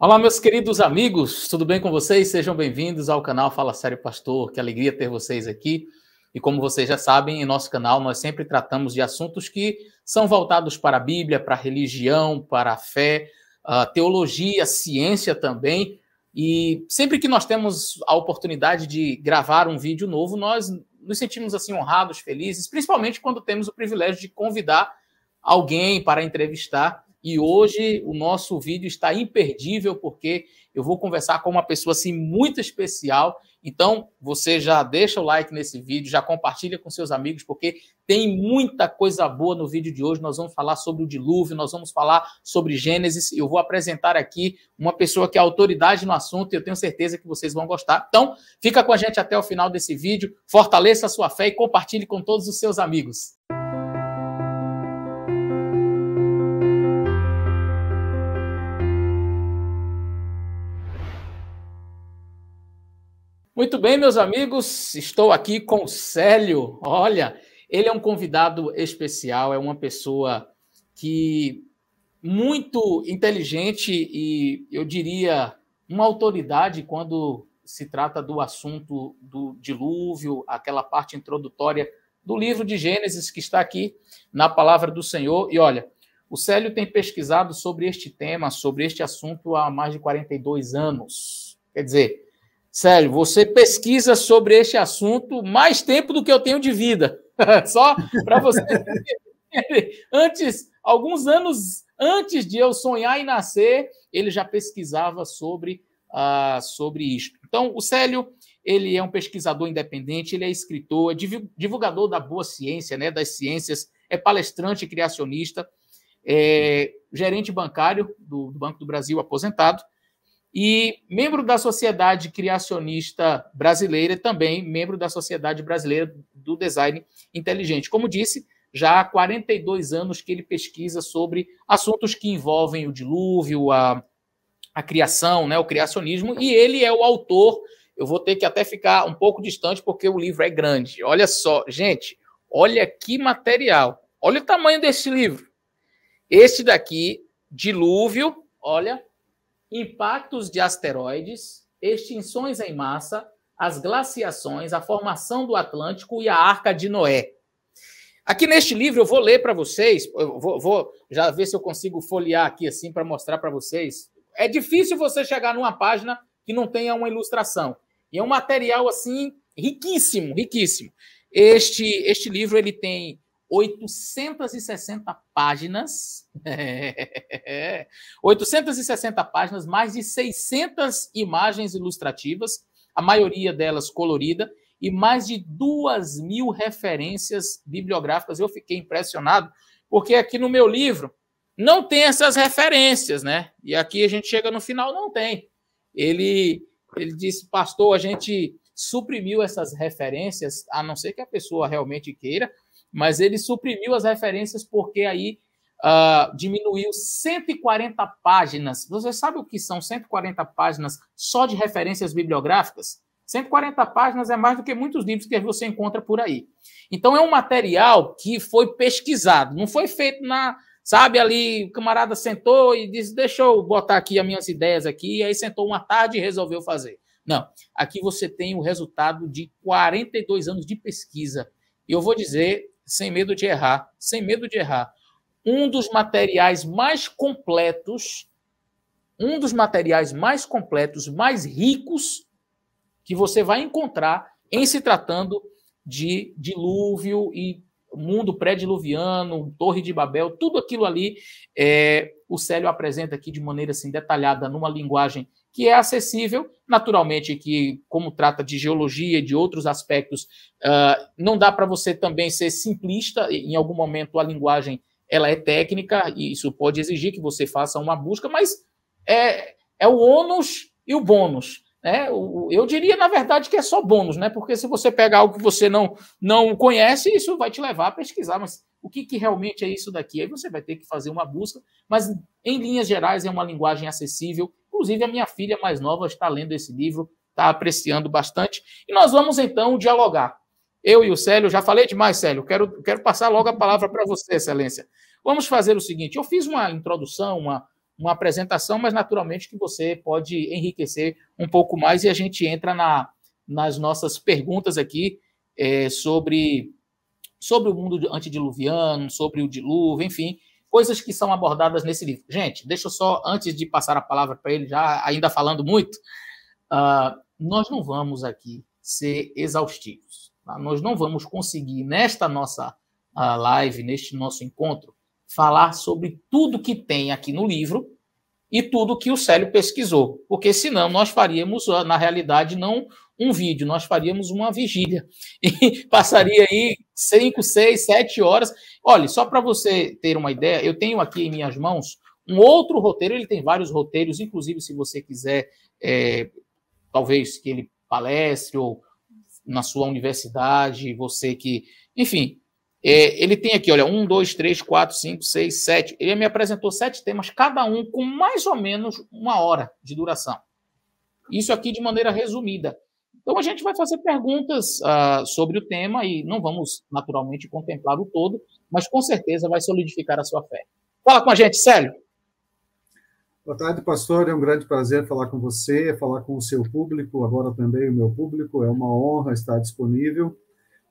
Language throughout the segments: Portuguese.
Olá, meus queridos amigos, tudo bem com vocês? Sejam bem-vindos ao canal Fala Sério Pastor, que alegria ter vocês aqui. E como vocês já sabem, em nosso canal nós sempre tratamos de assuntos que são voltados para a Bíblia, para a religião, para a fé, a teologia, a ciência também. E sempre que nós temos a oportunidade de gravar um vídeo novo, nós nos sentimos assim honrados, felizes, principalmente quando temos o privilégio de convidar alguém para entrevistar. E hoje o nosso vídeo está imperdível porque eu vou conversar com uma pessoa assim muito especial. Então, você já deixa o like nesse vídeo, já compartilha com seus amigos, porque tem muita coisa boa no vídeo de hoje. Nós vamos falar sobre o dilúvio, nós vamos falar sobre Gênesis. Eu vou apresentar aqui uma pessoa que é autoridade no assunto e eu tenho certeza que vocês vão gostar. Então, fica com a gente até o final desse vídeo, fortaleça a sua fé e compartilhe com todos os seus amigos. Muito bem, meus amigos, estou aqui com o Célio. Olha, ele é um convidado especial, é uma pessoa que muito inteligente e, eu diria, uma autoridade quando se trata do assunto do dilúvio, aquela parte introdutória do livro de Gênesis que está aqui na Palavra do Senhor. E olha, o Célio tem pesquisado sobre este tema, sobre este assunto há mais de 42 anos. Quer dizer, Célio, você pesquisa sobre este assunto mais tempo do que eu tenho de vida. Só para você entender. Alguns anos antes de eu sonhar em nascer, ele já pesquisava sobre isto. Então, o Célio, ele é um pesquisador independente, ele é escritor, é divulgador da boa ciência, né, das ciências, é palestrante criacionista, é gerente bancário do Banco do Brasil aposentado, e membro da Sociedade Criacionista Brasileira, também membro da Sociedade Brasileira do Design Inteligente. Como disse, já há 42 anos que ele pesquisa sobre assuntos que envolvem o dilúvio, a criação, né, o criacionismo, e ele é o autor. Eu vou ter que até ficar um pouco distante porque o livro é grande. Olha só, gente, olha que material. Olha o tamanho desse livro. Este daqui, Dilúvio, olha... Impactos de asteroides, extinções em massa, as glaciações, a formação do Atlântico e a Arca de Noé. Aqui neste livro eu vou ler para vocês, eu vou já ver se eu consigo folhear aqui assim para mostrar para vocês. É difícil você chegar numa página que não tenha uma ilustração. E é um material assim riquíssimo, riquíssimo. Este livro ele tem 860 páginas, 860 páginas, mais de 600 imagens ilustrativas, a maioria delas colorida, e mais de 2.000 referências bibliográficas. Eu fiquei impressionado, porque aqui no meu livro não tem essas referências, né? E aqui a gente chega no final, não tem. Ele disse, pastor, a gente suprimiu essas referências, a não ser que a pessoa realmente queira, mas ele suprimiu as referências porque aí diminuiu 140 páginas. Você sabe o que são 140 páginas só de referências bibliográficas? 140 páginas é mais do que muitos livros que você encontra por aí. Então, é um material que foi pesquisado, não foi feito sabe, ali o camarada sentou e disse, deixa eu botar aqui as minhas ideias aqui, e aí sentou uma tarde e resolveu fazer. Não, aqui você tem o resultado de 42 anos de pesquisa. E eu vou dizer... sem medo de errar, um dos materiais mais completos, mais ricos que você vai encontrar em se tratando de dilúvio e mundo pré-diluviano, Torre de Babel, tudo aquilo ali, o Célio apresenta aqui de maneira assim detalhada, numa linguagem que é acessível, naturalmente que, como trata de geologia e de outros aspectos, não dá para você também ser simplista, em algum momento a linguagem ela é técnica, e isso pode exigir que você faça uma busca, mas é o ônus e o bônus. Né? Eu diria, na verdade, que é só bônus, né? Porque se você pegar algo que você não conhece, isso vai te levar a pesquisar, mas o que realmente é isso daqui? Aí você vai ter que fazer uma busca, mas, em linhas gerais, é uma linguagem acessível. Inclusive, a minha filha mais nova está lendo esse livro, está apreciando bastante. E nós vamos, então, dialogar. Eu e o Célio, já falei demais, Célio, quero passar logo a palavra para você, Excelência. Vamos fazer o seguinte, eu fiz uma introdução, uma apresentação, mas naturalmente que você pode enriquecer um pouco mais e a gente entra nas nossas perguntas aqui sobre o mundo antediluviano, sobre o dilúvio, enfim, coisas que são abordadas nesse livro. Gente, deixa eu só, antes de passar a palavra para ele, já ainda falando muito, nós não vamos aqui ser exaustivos. Tá? Nós não vamos conseguir, nesta nossa live, neste nosso encontro, falar sobre tudo que tem aqui no livro e tudo que o Célio pesquisou, porque senão nós faríamos, na realidade, não um vídeo, nós faríamos uma vigília e passaria aí 5, 6, 7 horas. Olha, só para você ter uma ideia, eu tenho aqui em minhas mãos um outro roteiro, ele tem vários roteiros, inclusive se você quiser, talvez que ele palestre ou na sua universidade, você que, enfim, ele tem aqui, olha, 1, 2, 3, 4, 5, 6, 7. Ele me apresentou 7 temas, cada um com mais ou menos 1 hora de duração. Isso aqui de maneira resumida. Então, a gente vai fazer perguntas sobre o tema e não vamos, naturalmente, contemplar o todo, mas com certeza vai solidificar a sua fé. Fala com a gente, Célio. Boa tarde, pastor. É um grande prazer falar com você, falar com o seu público, agora também o meu público. É uma honra estar disponível.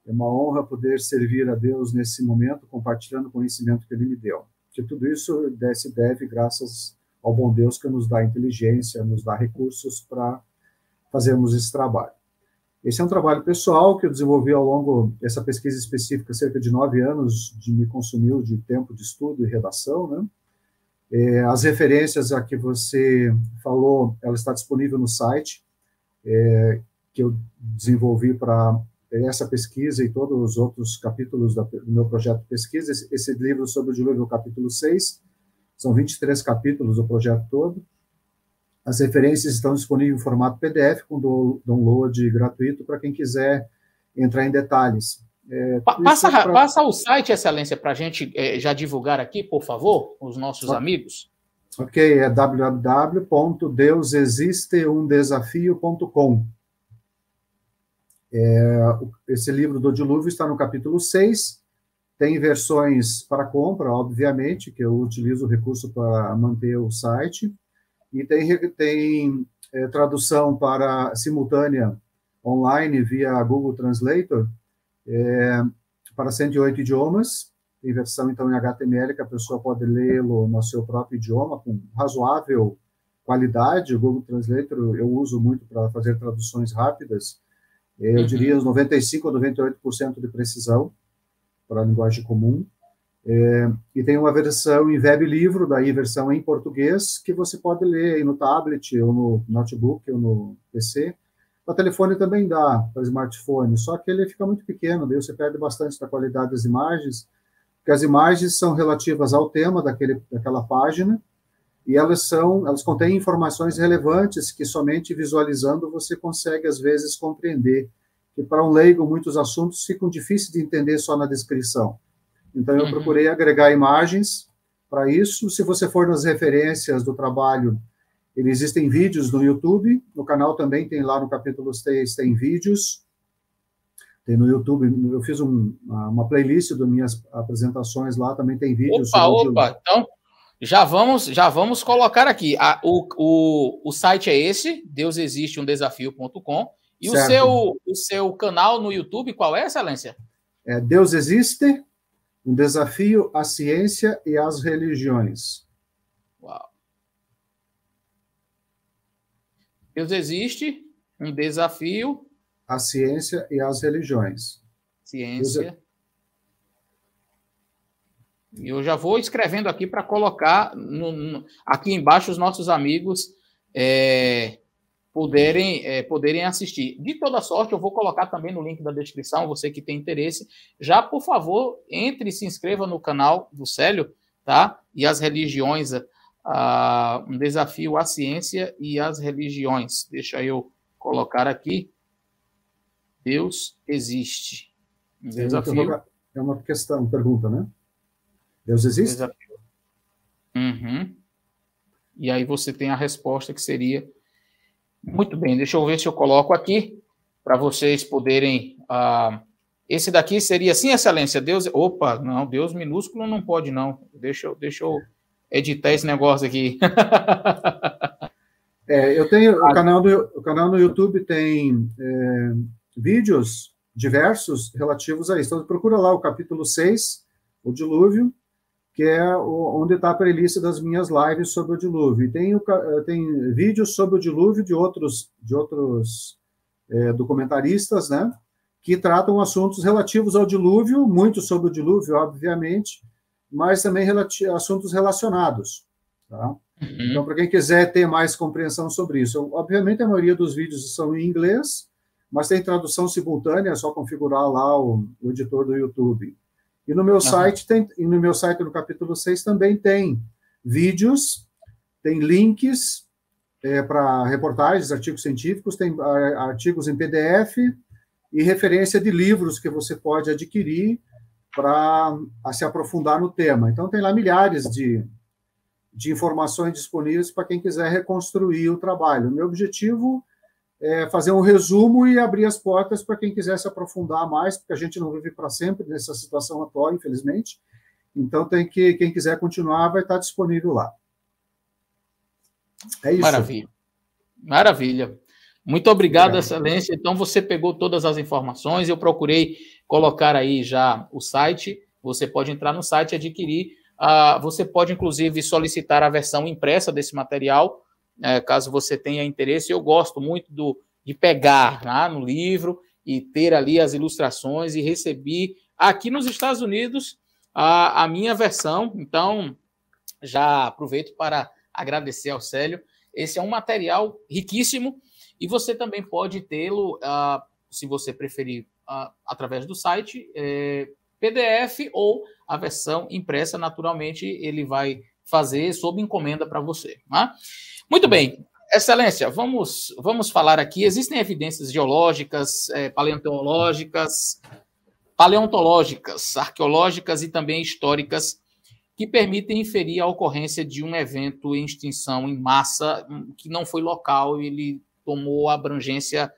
É uma honra poder servir a Deus nesse momento, compartilhando o conhecimento que Ele me deu. Que tudo isso se deve graças ao bom Deus que nos dá inteligência, nos dá recursos para fazermos esse trabalho. Esse é um trabalho pessoal que eu desenvolvi ao longo dessa pesquisa específica, cerca de 9 anos me consumiu de tempo de estudo e redação, né? As referências a que você falou, ela está disponível no site, que eu desenvolvi para essa pesquisa e todos os outros capítulos do meu projeto de pesquisa. Esse livro sobre o dilúvio, o capítulo 6, são 23 capítulos do projeto todo. As referências estão disponíveis em formato PDF, com download gratuito, para quem quiser entrar em detalhes. Passa o site, Excelência, para a gente já divulgar aqui, por favor, os nossos amigos. Ok, é www.deusexisteumdesafio.com. Esse livro do dilúvio está no capítulo 6, tem versões para compra, obviamente, que eu utilizo o recurso para manter o site, e tem tradução para simultânea online via Google Translator para 108 idiomas, tem versão então em HTML que a pessoa pode lê-lo no seu próprio idioma com razoável qualidade. O Google Translator eu uso muito para fazer traduções rápidas, eu diria uns 95% a 98% de precisão para a linguagem comum. E tem uma versão em web livro, daí versão em português, que você pode ler aí no tablet, ou no notebook, ou no PC. Para telefone também dá, para smartphone, só que ele fica muito pequeno, daí você perde bastante da qualidade das imagens, porque as imagens são relativas ao tema daquela página, e elas contêm informações relevantes que somente visualizando você consegue, às vezes, compreender. E para um leigo, muitos assuntos ficam difíceis de entender só na descrição. Então, eu procurei agregar imagens para isso. Se você for nas referências do trabalho, existem vídeos no YouTube, no canal também tem lá no capítulo 6, tem vídeos. Tem no YouTube, eu fiz uma playlist das minhas apresentações lá, também tem vídeos. Opa, então já vamos colocar aqui. O site é esse, deusexisteumdesafio.com. E o seu canal no YouTube, qual é, Excelência? Deus Existe, um desafio à ciência e às religiões. Uau. Deus Existe, um desafio à ciência e às religiões. Ciência. E eu já vou escrevendo aqui para colocar aqui embaixo os nossos amigos poderem assistir. De toda sorte, eu vou colocar também no link da descrição, você que tem interesse, já, por favor, entre e se inscreva no canal do Célio, tá? E as religiões, um desafio à ciência e às religiões. Deixa eu colocar aqui. Deus existe. Um desafio. É uma questão, pergunta, né? Deus existe? Desafio. E aí você tem a resposta que seria... Muito bem, deixa eu ver se eu coloco aqui para vocês poderem... esse daqui seria assim, Excelência, Deus... Opa, não, Deus minúsculo não pode, não. Deixa eu editar esse negócio aqui. Eu tenho o canal no YouTube tem vídeos diversos relativos a isso. Então, procura lá o capítulo 6, o dilúvio, que é onde está a playlist das minhas lives sobre o dilúvio. E tem vídeos sobre o dilúvio de outros documentaristas, né, que tratam assuntos relativos ao dilúvio, muito sobre o dilúvio, obviamente, mas também assuntos relacionados. Tá? Então, para quem quiser ter mais compreensão sobre isso, obviamente a maioria dos vídeos são em inglês, mas tem tradução simultânea, é só configurar lá o editor do YouTube. E no meu site, no capítulo 6, também tem vídeos, tem links para reportagens, artigos científicos, tem artigos em PDF e referência de livros que você pode adquirir para se aprofundar no tema. Então, tem lá milhares de informações disponíveis para quem quiser reconstruir o trabalho. Meu objetivo é fazer um resumo e abrir as portas para quem quiser se aprofundar mais, porque a gente não vive para sempre nessa situação atual, infelizmente. Então, quem quiser continuar vai estar disponível lá. É isso. Maravilha. Maravilha. Muito obrigado, Excelência. Então, você pegou todas as informações, eu procurei colocar aí já o site, você pode entrar no site e adquirir. Você pode, inclusive, solicitar a versão impressa desse material, caso você tenha interesse. Eu gosto muito de pegar no livro e ter ali as ilustrações, e recebi aqui nos Estados Unidos a minha versão. Então, já aproveito para agradecer ao Célio. Esse é um material riquíssimo e você também pode tê-lo, se você preferir, através do site, PDF, ou a versão impressa, naturalmente, ele vai fazer sob encomenda para você. Tá? Muito bem, Excelência, vamos falar aqui. Existem evidências geológicas, paleontológicas, arqueológicas e também históricas que permitem inferir a ocorrência de um evento em extinção em massa que não foi local, ele tomou abrangência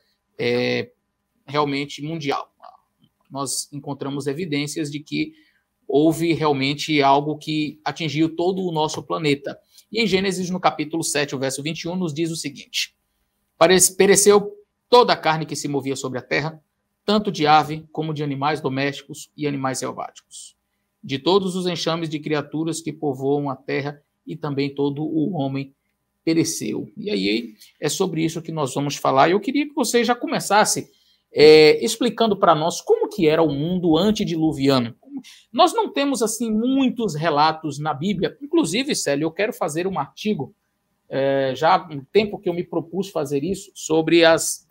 realmente mundial. Nós encontramos evidências de que houve realmente algo que atingiu todo o nosso planeta. E em Gênesis, no capítulo 7, o verso 21, nos diz o seguinte: pereceu toda a carne que se movia sobre a terra, tanto de ave como de animais domésticos e animais selváticos, de todos os enxames de criaturas que povoam a terra, e também todo o homem pereceu. E aí é sobre isso que nós vamos falar. Eu queria que você já começasse explicando para nós como que era o mundo antediluviano. Nós não temos assim muitos relatos na Bíblia. Inclusive, Célio, eu quero fazer um artigo, já há um tempo que eu me propus fazer isso, sobre as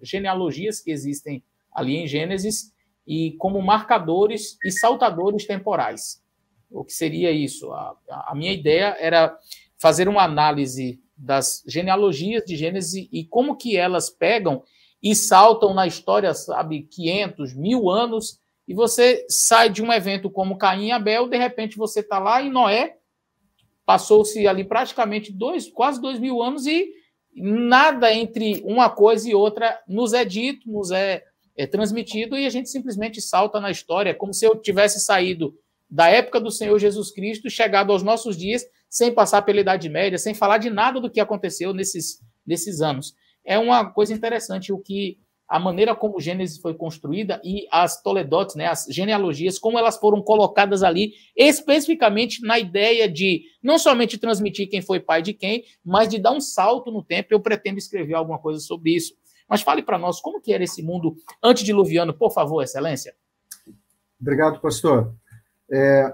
genealogias que existem ali em Gênesis, e como marcadores e saltadores temporais. O que seria isso? A minha ideia era fazer uma análise das genealogias de Gênesis e como que elas pegam e saltam na história, sabe, 500, 1000 anos, e você sai de um evento como Caim e Abel, de repente você está lá em Noé, passou-se ali praticamente quase 2000 anos, e nada entre uma coisa e outra nos é dito, nos é transmitido, e a gente simplesmente salta na história, como se eu tivesse saído da época do Senhor Jesus Cristo, chegado aos nossos dias, sem passar pela Idade Média, sem falar de nada do que aconteceu nesses anos. É uma coisa interessante a maneira como Gênesis foi construída, e as Toledotes, né, as genealogias, como elas foram colocadas ali, especificamente na ideia de não somente transmitir quem foi pai de quem, mas de dar um salto no tempo. Eu pretendo escrever alguma coisa sobre isso. Mas fale para nós como que era esse mundo antediluviano, por favor, Excelência. Obrigado, pastor.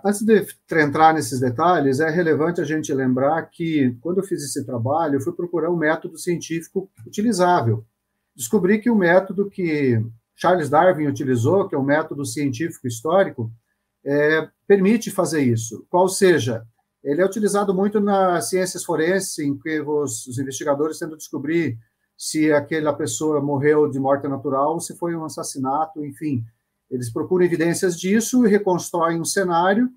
Antes de entrar nesses detalhes, é relevante a gente lembrar que, quando eu fiz esse trabalho, eu fui procurar um método científico utilizável. Descobri que o método que Charles Darwin utilizou, que é um método científico histórico, permite fazer isso. Qual seja, ele é utilizado muito nas ciências forenses, em que os investigadores tentam descobrir se aquela pessoa morreu de morte natural ou se foi um assassinato, enfim. Eles procuram evidências disso e reconstroem um cenário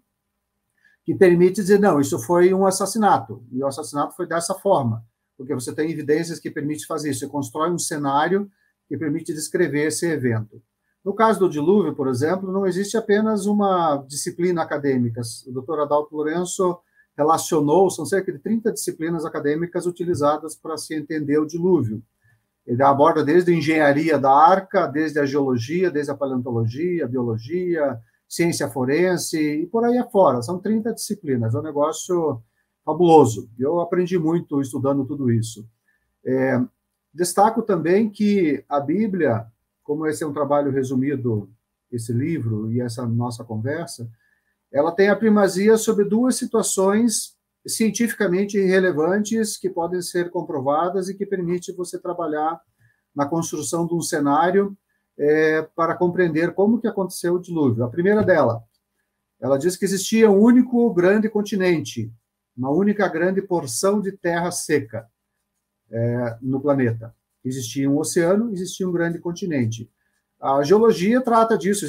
que permite dizer, não, isso foi um assassinato, e o assassinato foi dessa forma, porque você tem evidências que permitem fazer isso. Você constrói um cenário que permite descrever esse evento. No caso do dilúvio, por exemplo, não existe apenas uma disciplina acadêmica. O Dr. Adalto Lourenço relacionou, são cerca de 30 disciplinas acadêmicas utilizadas para se entender o dilúvio. Ele aborda desde a engenharia da arca, desde a geologia, desde a paleontologia, a biologia, ciência forense e por aí afora. São 30 disciplinas, é um negócio fabuloso. Eu aprendi muito estudando tudo isso. Destaco também que a Bíblia, como esse é um trabalho resumido, esse livro e essa nossa conversa, ela tem a primazia sobre duas situações cientificamente relevantes que podem ser comprovadas e que permite você trabalhar na construção de um cenário para compreender como que aconteceu o dilúvio. A primeira dela, ela diz que existia um único grande continente, uma única grande porção de terra seca no planeta. Existia um oceano, existia um grande continente. A geologia trata disso.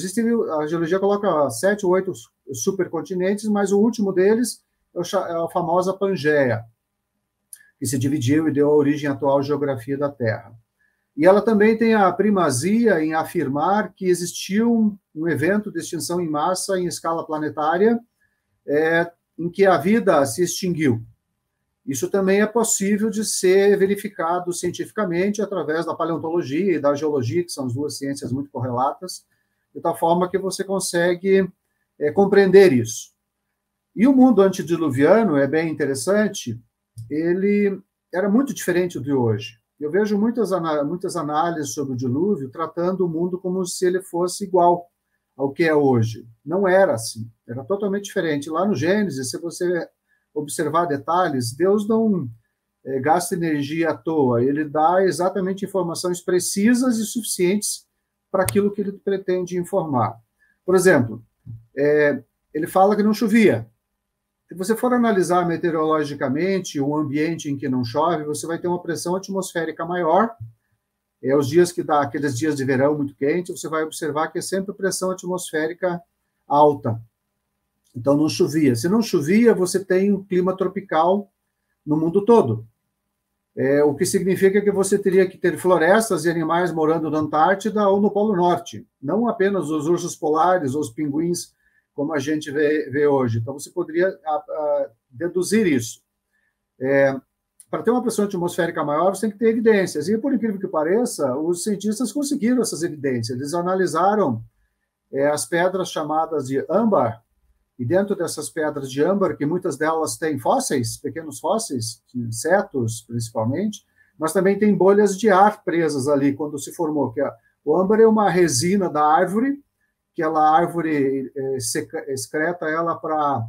A geologia coloca 7 ou 8 supercontinentes, mas o último deles é a famosa Pangeia, que se dividiu e deu origem à atual geografia da Terra. E ela também tem a primazia em afirmar que existiu um evento de extinção em massa em escala planetária em que a vida se extinguiu. Isso também é possível de ser verificado cientificamente através da paleontologia e da geologia, que são as duas ciências muito correlatas, de tal forma que você consegue compreender isso. E o mundo antediluviano é bem interessante, ele era muito diferente do de hoje. Eu vejo muitas análises sobre o dilúvio tratando o mundo como se ele fosse igual ao que é hoje. Não era assim, era totalmente diferente. Lá no Gênesis, se você observar detalhes, Deus não gasta energia à toa, ele dá exatamente informações precisas e suficientes para aquilo que ele pretende informar. Por exemplo, ele fala que não chovia. Se você for analisar meteorologicamente o ambiente em que não chove, você vai ter uma pressão atmosférica maior. Os dias que dá aqueles dias de verão muito quente, você vai observar que é sempre pressão atmosférica alta. Então, não chovia. Se não chovia, você tem um clima tropical no mundo todo. O que significa que você teria que ter florestas e animais morando na Antártida ou no Polo Norte. Não apenas os ursos polares ou os pinguins, como a gente vê hoje. Então, você poderia deduzir isso. Para ter uma pressão atmosférica maior, você tem que ter evidências. E, por incrível que pareça, os cientistas conseguiram essas evidências. Eles analisaram as pedras chamadas de âmbar, e dentro dessas pedras de âmbar, que muitas delas têm fósseis, pequenos fósseis, insetos principalmente, mas também tem bolhas de ar presas ali quando se formou. O âmbar é uma resina da árvore, que a árvore excreta ela para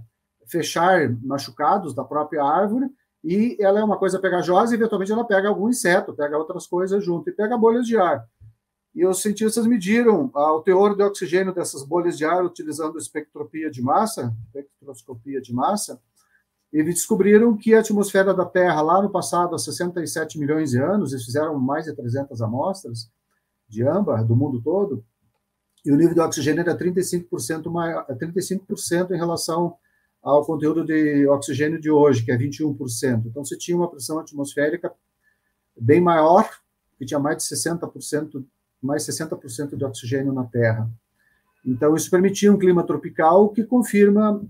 fechar machucados da própria árvore, e ela é uma coisa pegajosa e eventualmente ela pega algum inseto, pega outras coisas junto, e pega bolhas de ar. E os cientistas mediram o teor de oxigênio dessas bolhas de ar utilizando espectroscopia de massa, e descobriram que a atmosfera da Terra, lá no passado, há 67 milhões de anos, eles fizeram mais de 300 amostras de âmbar do mundo todo, e o nível de oxigênio era 35% maior, 35% em relação ao conteúdo de oxigênio de hoje, que é 21%. Então, você tinha uma pressão atmosférica bem maior, que tinha mais de 60% de oxigênio na Terra. Então, isso permitia um clima tropical que confirma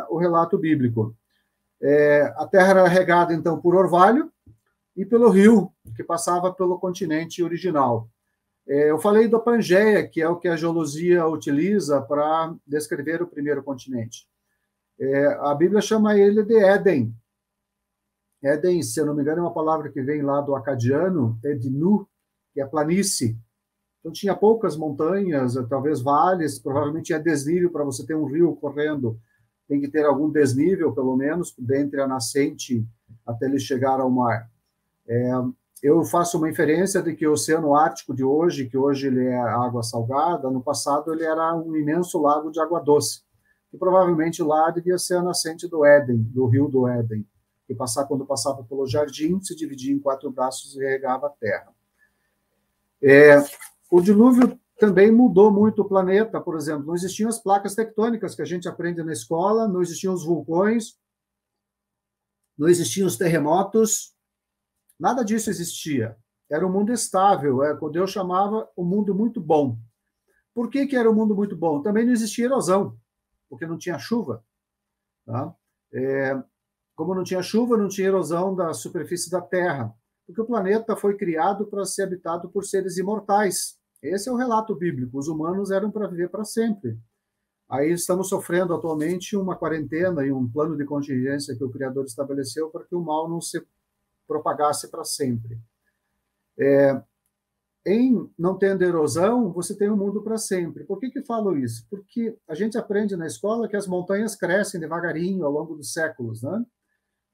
o relato bíblico. A Terra era regada, então, por orvalho e pelo rio, que passava pelo continente original. Eu falei da Pangeia, que é o que a geologia utiliza para descrever o primeiro continente. A Bíblia chama ele de Éden. Éden, se eu não me engano, é uma palavra que vem lá do acadiano, Ednu, que é planície. Então, tinha poucas montanhas, talvez vales, provavelmente tinha desnível para você ter um rio correndo. Tem que ter algum desnível, pelo menos, dentre a nascente até ele chegar ao mar. Eu faço uma inferência de que o Oceano Ártico de hoje, que hoje ele é água salgada, no passado ele era um imenso lago de água doce. E provavelmente lá devia ser a nascente do Éden, do rio do Éden, que quando passava pelo jardim, se dividia em 4 braços e regava a terra. O dilúvio também mudou muito o planeta, por exemplo, não existiam as placas tectônicas que a gente aprende na escola, não existiam os vulcões, não existiam os terremotos, nada disso existia. Era um mundo estável, quando eu chamava o mundo muito bom. Por que era um mundo muito bom? Também não existia erosão, porque não tinha chuva. Tá? como não tinha chuva, não tinha erosão da superfície da Terra, porque o planeta foi criado para ser habitado por seres imortais. Esse é o relato bíblico. Os humanos eram para viver para sempre. Aí estamos sofrendo atualmente uma quarentena e um plano de contingência que o Criador estabeleceu para que o mal não se propagasse para sempre. Em não tendo erosão, você tem um mundo para sempre. Por que falo isso? Porque a gente aprende na escola que as montanhas crescem devagarinho ao longo dos séculos, né?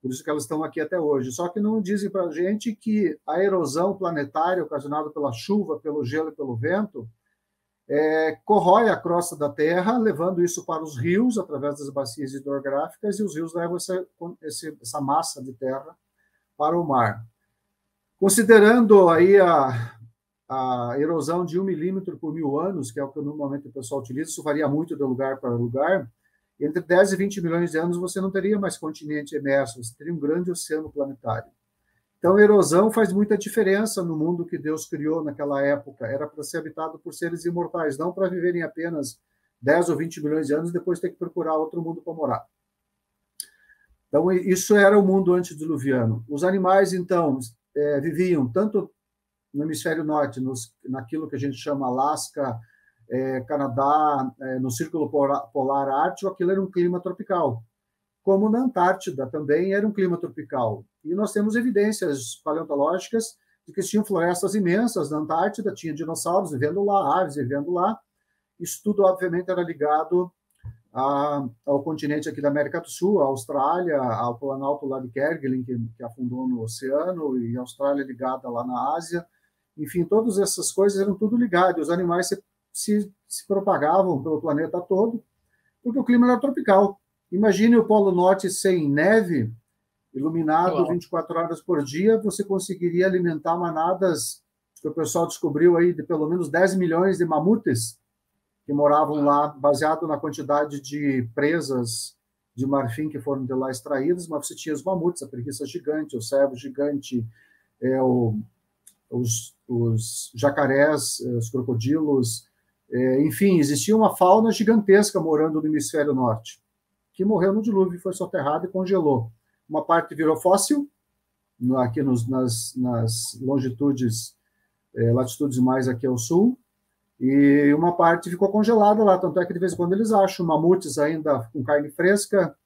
Por isso que elas estão aqui até hoje. Só que não dizem para a gente que a erosão planetária ocasionada pela chuva, pelo gelo e pelo vento corrói a crosta da Terra, levando isso para os rios, através das bacias hidrográficas, e os rios levam essa massa de terra para o mar. Considerando aí a erosão de 1 milímetro por 1000 anos, que é o que normalmente o pessoal utiliza, isso varia muito de lugar para lugar, entre 10 e 20 milhões de anos você não teria mais continente emerso, você teria um grande oceano planetário. Então, a erosão faz muita diferença no mundo que Deus criou naquela época. Era para ser habitado por seres imortais, não para viverem apenas 10 ou 20 milhões de anos e depois ter que procurar outro mundo para morar. Então, isso era o mundo antediluviano. Os animais, então, viviam tanto no hemisfério norte, naquilo que a gente chama Alasca, Canadá, no Círculo Polar Ártico, aquilo era um clima tropical. Como na Antártida também era um clima tropical. E nós temos evidências paleontológicas de que tinham florestas imensas na Antártida, tinha dinossauros vivendo lá, aves vivendo lá. Isso tudo, obviamente, era ligado ao continente aqui da América do Sul, à Austrália, ao planalto lá de Kerguelen, que afundou no oceano, e a Austrália ligada lá na Ásia. Enfim, todas essas coisas eram tudo ligadas. Os animais se propagavam pelo planeta todo, porque o clima era tropical. Imagine o Polo Norte sem neve, iluminado 24 horas por dia, você conseguiria alimentar manadas que o pessoal descobriu aí de pelo menos 10 milhões de mamutes que moravam lá, baseado na quantidade de presas de marfim que foram de lá extraídas, mas você tinha os mamutes, a preguiça gigante, o cervo gigante, os jacarés, os crocodilos, enfim, existia uma fauna gigantesca morando no hemisfério norte, que morreu no dilúvio, foi soterrado e congelou. Uma parte virou fóssil, aqui nas longitudes, latitudes mais aqui ao sul, e uma parte ficou congelada lá, tanto é que de vez em quando eles acham mamutes ainda com carne fresca,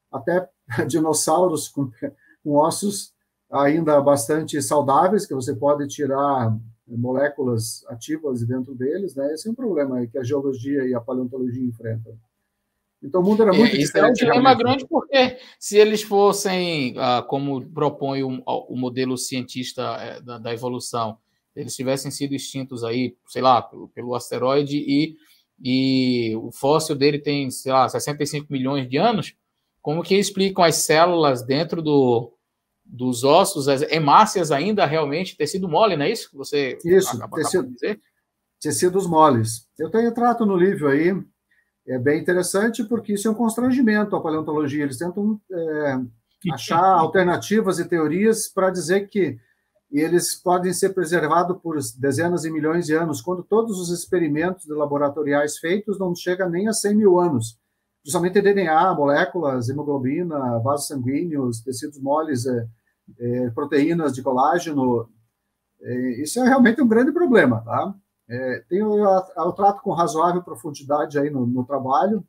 até dinossauros com ossos ainda bastante saudáveis, que você pode tirar moléculas ativas dentro deles, né? Esse é um problema aí que a geologia e a paleontologia enfrentam. Então, o mundo era muito diferente. Isso é um dilema grande, porque se eles fossem, como propõe o modelo cientista da evolução, eles tivessem sido extintos aí, sei lá, pelo asteroide e o fóssil dele tem, sei lá, 65 milhões de anos, como que explicam as células dentro dos ossos, as hemácias ainda realmente tecido mole, não é isso que você acabou de dizer? Tecidos moles. Eu trato no livro aí, é bem interessante porque isso é um constrangimento à paleontologia. Eles tentam achar alternativas e teorias para dizer que eles podem ser preservados por dezenas de milhões de anos, quando todos os experimentos laboratoriais feitos não chegam nem a 100 mil anos. Principalmente DNA, moléculas, hemoglobina, vasos sanguíneos, tecidos moles, proteínas de colágeno. Isso é realmente um grande problema, tá? Eu trato com razoável profundidade aí no trabalho.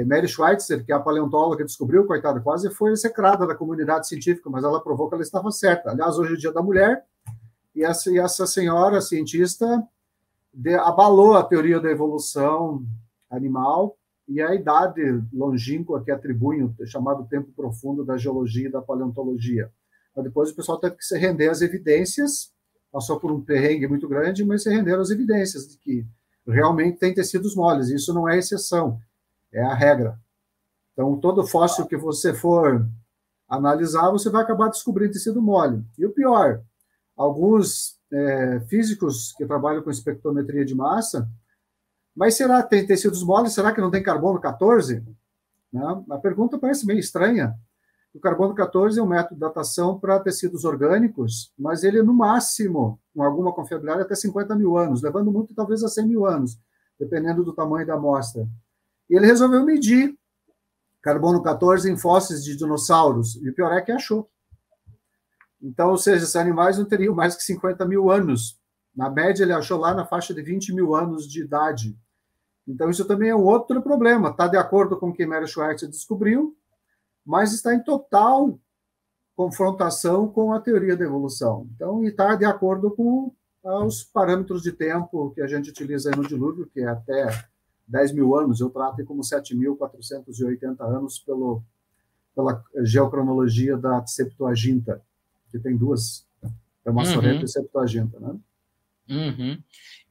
Mary Schweitzer, que é a paleontóloga que descobriu, coitada, quase foi execrada da comunidade científica, mas ela provou que ela estava certa. Aliás, hoje é o Dia da Mulher, e essa senhora cientista abalou a teoria da evolução animal e a idade longínqua que atribuem, o chamado tempo profundo da geologia e da paleontologia. Mas depois o pessoal teve que se render às evidências, passou por um perrengue muito grande, mas se renderam às evidências de que realmente tem tecidos moles. Isso não é exceção, é a regra. Então, todo fóssil que você for analisar, você vai acabar descobrindo tecido mole. E o pior, alguns físicos que trabalham com espectrometria de massa, mas será que tem tecidos moles? Será que não tem carbono 14? Não, a pergunta parece meio estranha. O carbono 14 é um método de datação para tecidos orgânicos, mas ele, no máximo, com alguma confiabilidade, até 50 mil anos, levando muito, talvez, a 100 mil anos, dependendo do tamanho da amostra. E ele resolveu medir Carbono 14 em fósseis de dinossauros. E o pior é que achou. Então, ou seja, esses animais não teriam mais que 50 mil anos. Na média, ele achou lá na faixa de 20 mil anos de idade. Então, isso também é um outro problema. Está de acordo com o que Mary Schweitzer descobriu, mas está em total confrontação com a teoria da evolução. Então, está de acordo com os parâmetros de tempo que a gente utiliza aí no dilúvio, que é até 10 mil anos. Eu trato como 7.480 anos pela geocronologia da Septuaginta, que tem duas, é uma Massorreto e Septuaginta, né?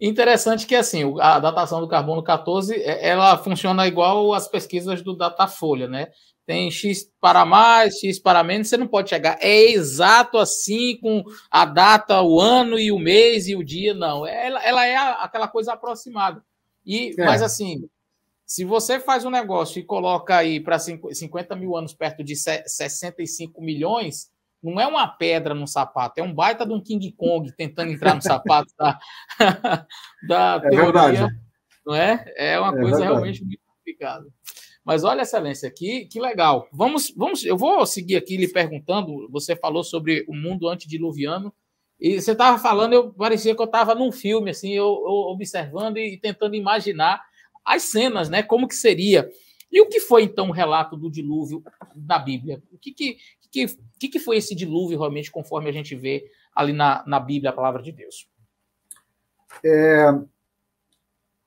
Interessante que, assim, a datação do carbono 14, ela funciona igual as pesquisas do Datafolha, né? Tem X para mais, X para menos, você não pode chegar, é exato assim, com a data, o ano e o mês e o dia, não. Ela é aquela coisa aproximada. Mas, assim, se você faz um negócio e coloca aí para 50 mil anos perto de 65 milhões, não é uma pedra no sapato, é um baita de um King Kong tentando entrar no sapato da teoria. Verdade. Não é? É uma coisa realmente muito complicada. Mas olha, Excelência, que legal. Eu vou seguir aqui lhe perguntando, você falou sobre o mundo antediluviano, e você estava falando, parecia que eu estava num filme, assim, eu observando e tentando imaginar as cenas, né? Como que seria. E o que foi, então, o relato do dilúvio na Bíblia? O que foi esse dilúvio, realmente, conforme a gente vê ali na Bíblia, a palavra de Deus?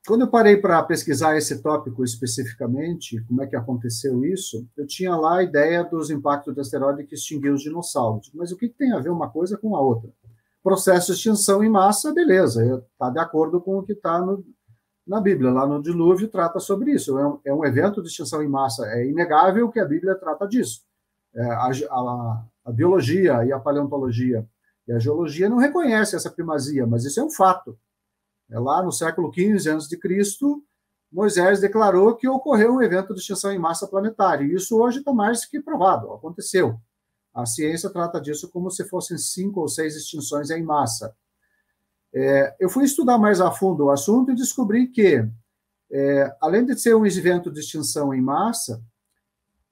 Quando eu parei para pesquisar esse tópico especificamente, como é que aconteceu isso, eu tinha lá a ideia dos impactos do asteroide que extinguiu os dinossauros. Mas o que tem a ver uma coisa com a outra? Processo de extinção em massa, beleza, está de acordo com o que está na Bíblia. Lá no dilúvio trata sobre isso. É um evento de extinção em massa. É inegável que a Bíblia trata disso. A biologia e a paleontologia e a geologia não reconhecem essa primazia, mas isso é um fato. Lá no século XV a.C., Moisés declarou que ocorreu um evento de extinção em massa planetária. E isso hoje está mais que provado, aconteceu. A ciência trata disso como se fossem 5 ou 6 extinções em massa. Eu fui estudar mais a fundo o assunto e descobri que, além de ser um evento de extinção em massa,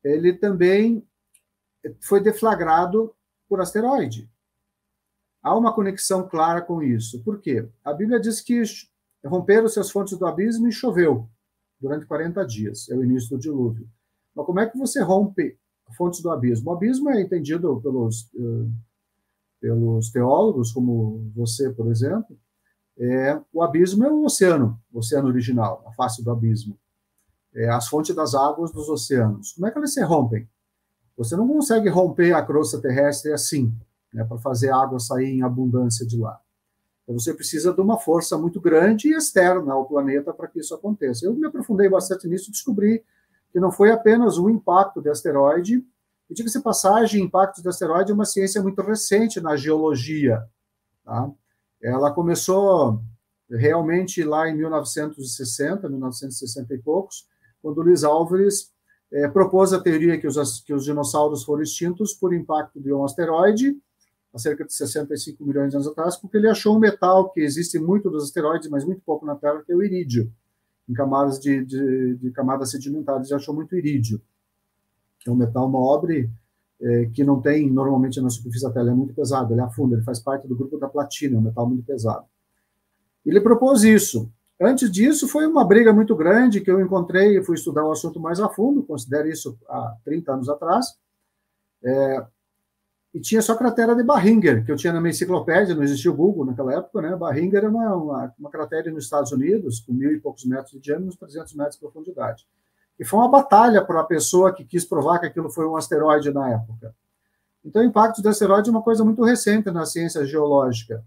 ele também foi deflagrado por asteroide. Há uma conexão clara com isso. Por quê? A Bíblia diz que romperam-se as fontes do abismo e choveu durante 40 dias. É o início do dilúvio. Mas como é que você rompe fontes do abismo? O abismo é entendido pelos teólogos, como você, por exemplo. O abismo é o oceano original, a face do abismo. As fontes das águas dos oceanos. Como é que elas se rompem? Você não consegue romper a crosta terrestre assim, né, para fazer a água sair em abundância de lá. Então, você precisa de uma força muito grande e externa ao planeta para que isso aconteça. Eu me aprofundei bastante nisso e descobri que não foi apenas um impacto de asteroide. E, diga-se de passagem, impactos de asteroide é uma ciência muito recente na geologia. Tá? Ela começou realmente lá em 1960 e poucos, quando Luiz Álvares propôs a teoria que os dinossauros foram extintos por impacto de um asteroide, há cerca de 65 milhões de anos atrás, porque ele achou um metal que existe muito dos asteroides, mas muito pouco na Terra, que é o irídio. Em camadas de camadas sedimentares, ele achou muito irídio. É um metal nobre que não tem normalmente na superfície da Terra, ele é muito pesado, ele afunda, ele faz parte do grupo da platina, é um metal muito pesado. Ele propôs isso. Antes disso, foi uma briga muito grande que eu encontrei e fui estudar o assunto mais a fundo, considero isso há 30 anos atrás, e tinha só a cratera de Barringer, que eu tinha na minha enciclopédia, não existia o Google naquela época, né? Barringer é uma cratera nos Estados Unidos, com 1.000 e poucos metros de diâmetro, uns 300 metros de profundidade. E foi uma batalha para a pessoa que quis provar que aquilo foi um asteroide na época. Então, o impacto do asteroide é uma coisa muito recente na ciência geológica.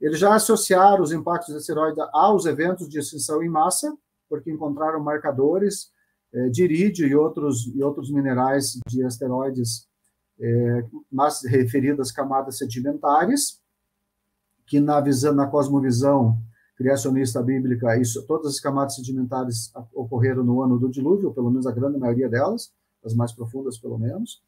Eles já associaram os impactos do asteroide aos eventos de extinção em massa, porque encontraram marcadores de irídio e outros minerais de asteroides mais referidas às camadas sedimentares, que na cosmovisão criacionista bíblica, todas as camadas sedimentares ocorreram no ano do dilúvio, ou pelo menos a grande maioria delas, as mais profundas pelo menos.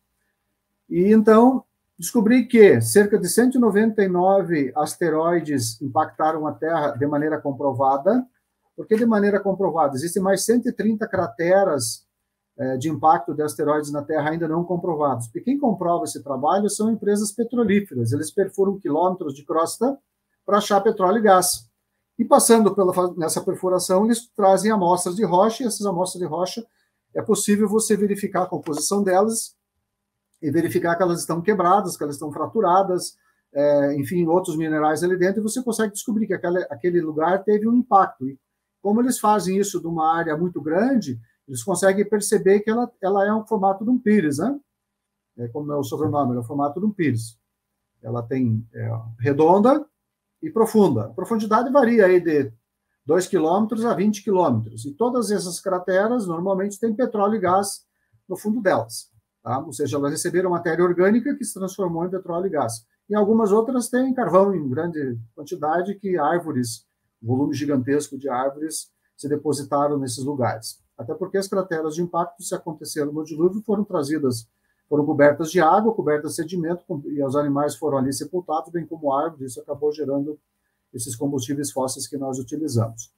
E então descobri que cerca de 199 asteroides impactaram a Terra de maneira comprovada. Por que de maneira comprovada? Existem mais 130 crateras de impacto de asteroides na Terra ainda não comprovados. E quem comprova esse trabalho são empresas petrolíferas. Eles perfuram quilômetros de crosta para achar petróleo e gás. E passando nessa perfuração, eles trazem amostras de rocha, e essas amostras de rocha é possível você verificar a composição delas e verificar que elas estão quebradas, que elas estão fraturadas, enfim, outros minerais ali dentro, e você consegue descobrir que aquele lugar teve um impacto. E como eles fazem isso de uma área muito grande, eles conseguem perceber que ela é um formato de um pires, né? Como é o sobrenome, ela é o formato de um pires. Ela tem redonda e profunda. A profundidade varia aí de 2 km a 20 km. E todas essas crateras, normalmente, têm petróleo e gás no fundo delas. Tá? Ou seja, elas receberam matéria orgânica que se transformou em petróleo e gás. E algumas outras têm carvão em grande quantidade, que árvores, volume gigantesco de árvores, se depositaram nesses lugares. Até porque as crateras de impacto, se aconteceram no dilúvio, foram cobertas de água, cobertas de sedimento, e os animais foram ali sepultados, bem como árvores. Isso acabou gerando esses combustíveis fósseis que nós utilizamos.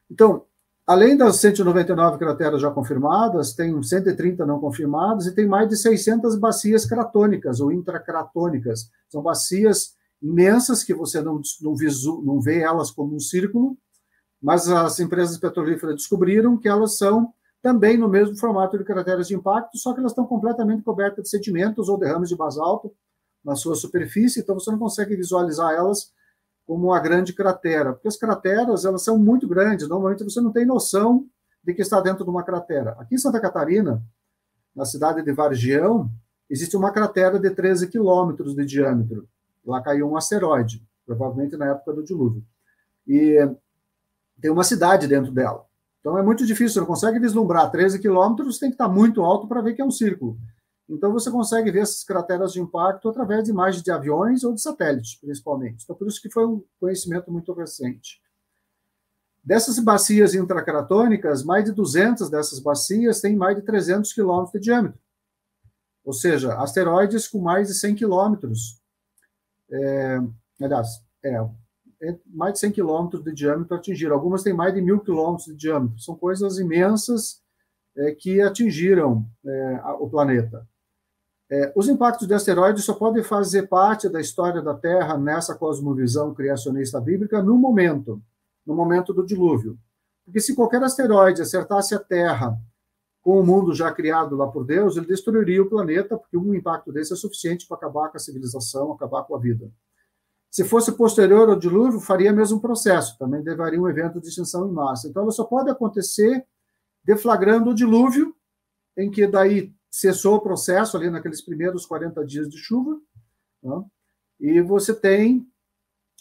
Então, além das 199 crateras já confirmadas, tem 130 não confirmadas e tem mais de 600 bacias cratônicas ou intracratônicas. São bacias imensas que você não vê elas como um círculo, mas as empresas petrolíferas descobriram que elas são também no mesmo formato de crateras de impacto, só que elas estão completamente cobertas de sedimentos ou derrames de basalto na sua superfície, então você não consegue visualizar elas como uma grande cratera, porque as crateras, elas são muito grandes, normalmente você não tem noção de que está dentro de uma cratera. Aqui em Santa Catarina, na cidade de Vargião, existe uma cratera de 13 quilômetros de diâmetro. Lá caiu um asteroide, provavelmente na época do dilúvio. E tem uma cidade dentro dela. Então é muito difícil, você não consegue vislumbrar 13 quilômetros, tem que estar muito alto para ver que é um círculo. Então você consegue ver essas crateras de impacto através de imagens de aviões ou de satélites, principalmente. Então por isso que foi um conhecimento muito recente. Dessas bacias intracratônicas, mais de 200 dessas bacias têm mais de 300 quilômetros de diâmetro. Ou seja, asteroides com mais de 100 quilômetros. Mais de 100 quilômetros de diâmetro atingiram. Algumas têm mais de 1.000 quilômetros de diâmetro. São coisas imensas que atingiram o planeta. Os impactos de asteroides só podem fazer parte da história da Terra nessa cosmovisão criacionista bíblica no momento do dilúvio. Porque se qualquer asteroide acertasse a Terra com o mundo já criado lá por Deus, ele destruiria o planeta, porque um impacto desse é suficiente para acabar com a civilização, acabar com a vida. Se fosse posterior ao dilúvio, faria o mesmo processo, também levaria um evento de extinção em massa. Então, ela só pode acontecer deflagrando o dilúvio, em que daí cessou o processo ali naqueles primeiros 40 dias de chuva, né? E você tem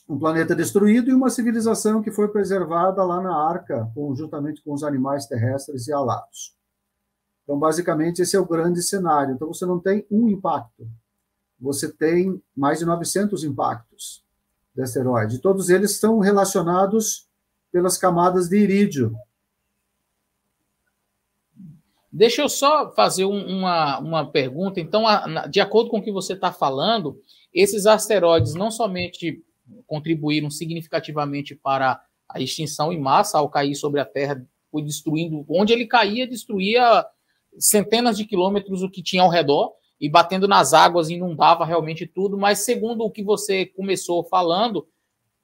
um planeta destruído e uma civilização que foi preservada lá na Arca, juntamente com os animais terrestres e alados. Então, basicamente, esse é o grande cenário. Então, você não tem um impacto, você tem mais de 900 impactos de asteroide. Todos eles estão relacionados pelas camadas de irídio. Deixa eu só fazer uma pergunta. Então, de acordo com o que você está falando, esses asteroides não somente contribuíram significativamente para a extinção em massa ao cair sobre a Terra, foi destruindo, onde ele caía, destruía centenas de quilômetros o que tinha ao redor, e batendo nas águas, inundava realmente tudo, mas segundo o que você começou falando,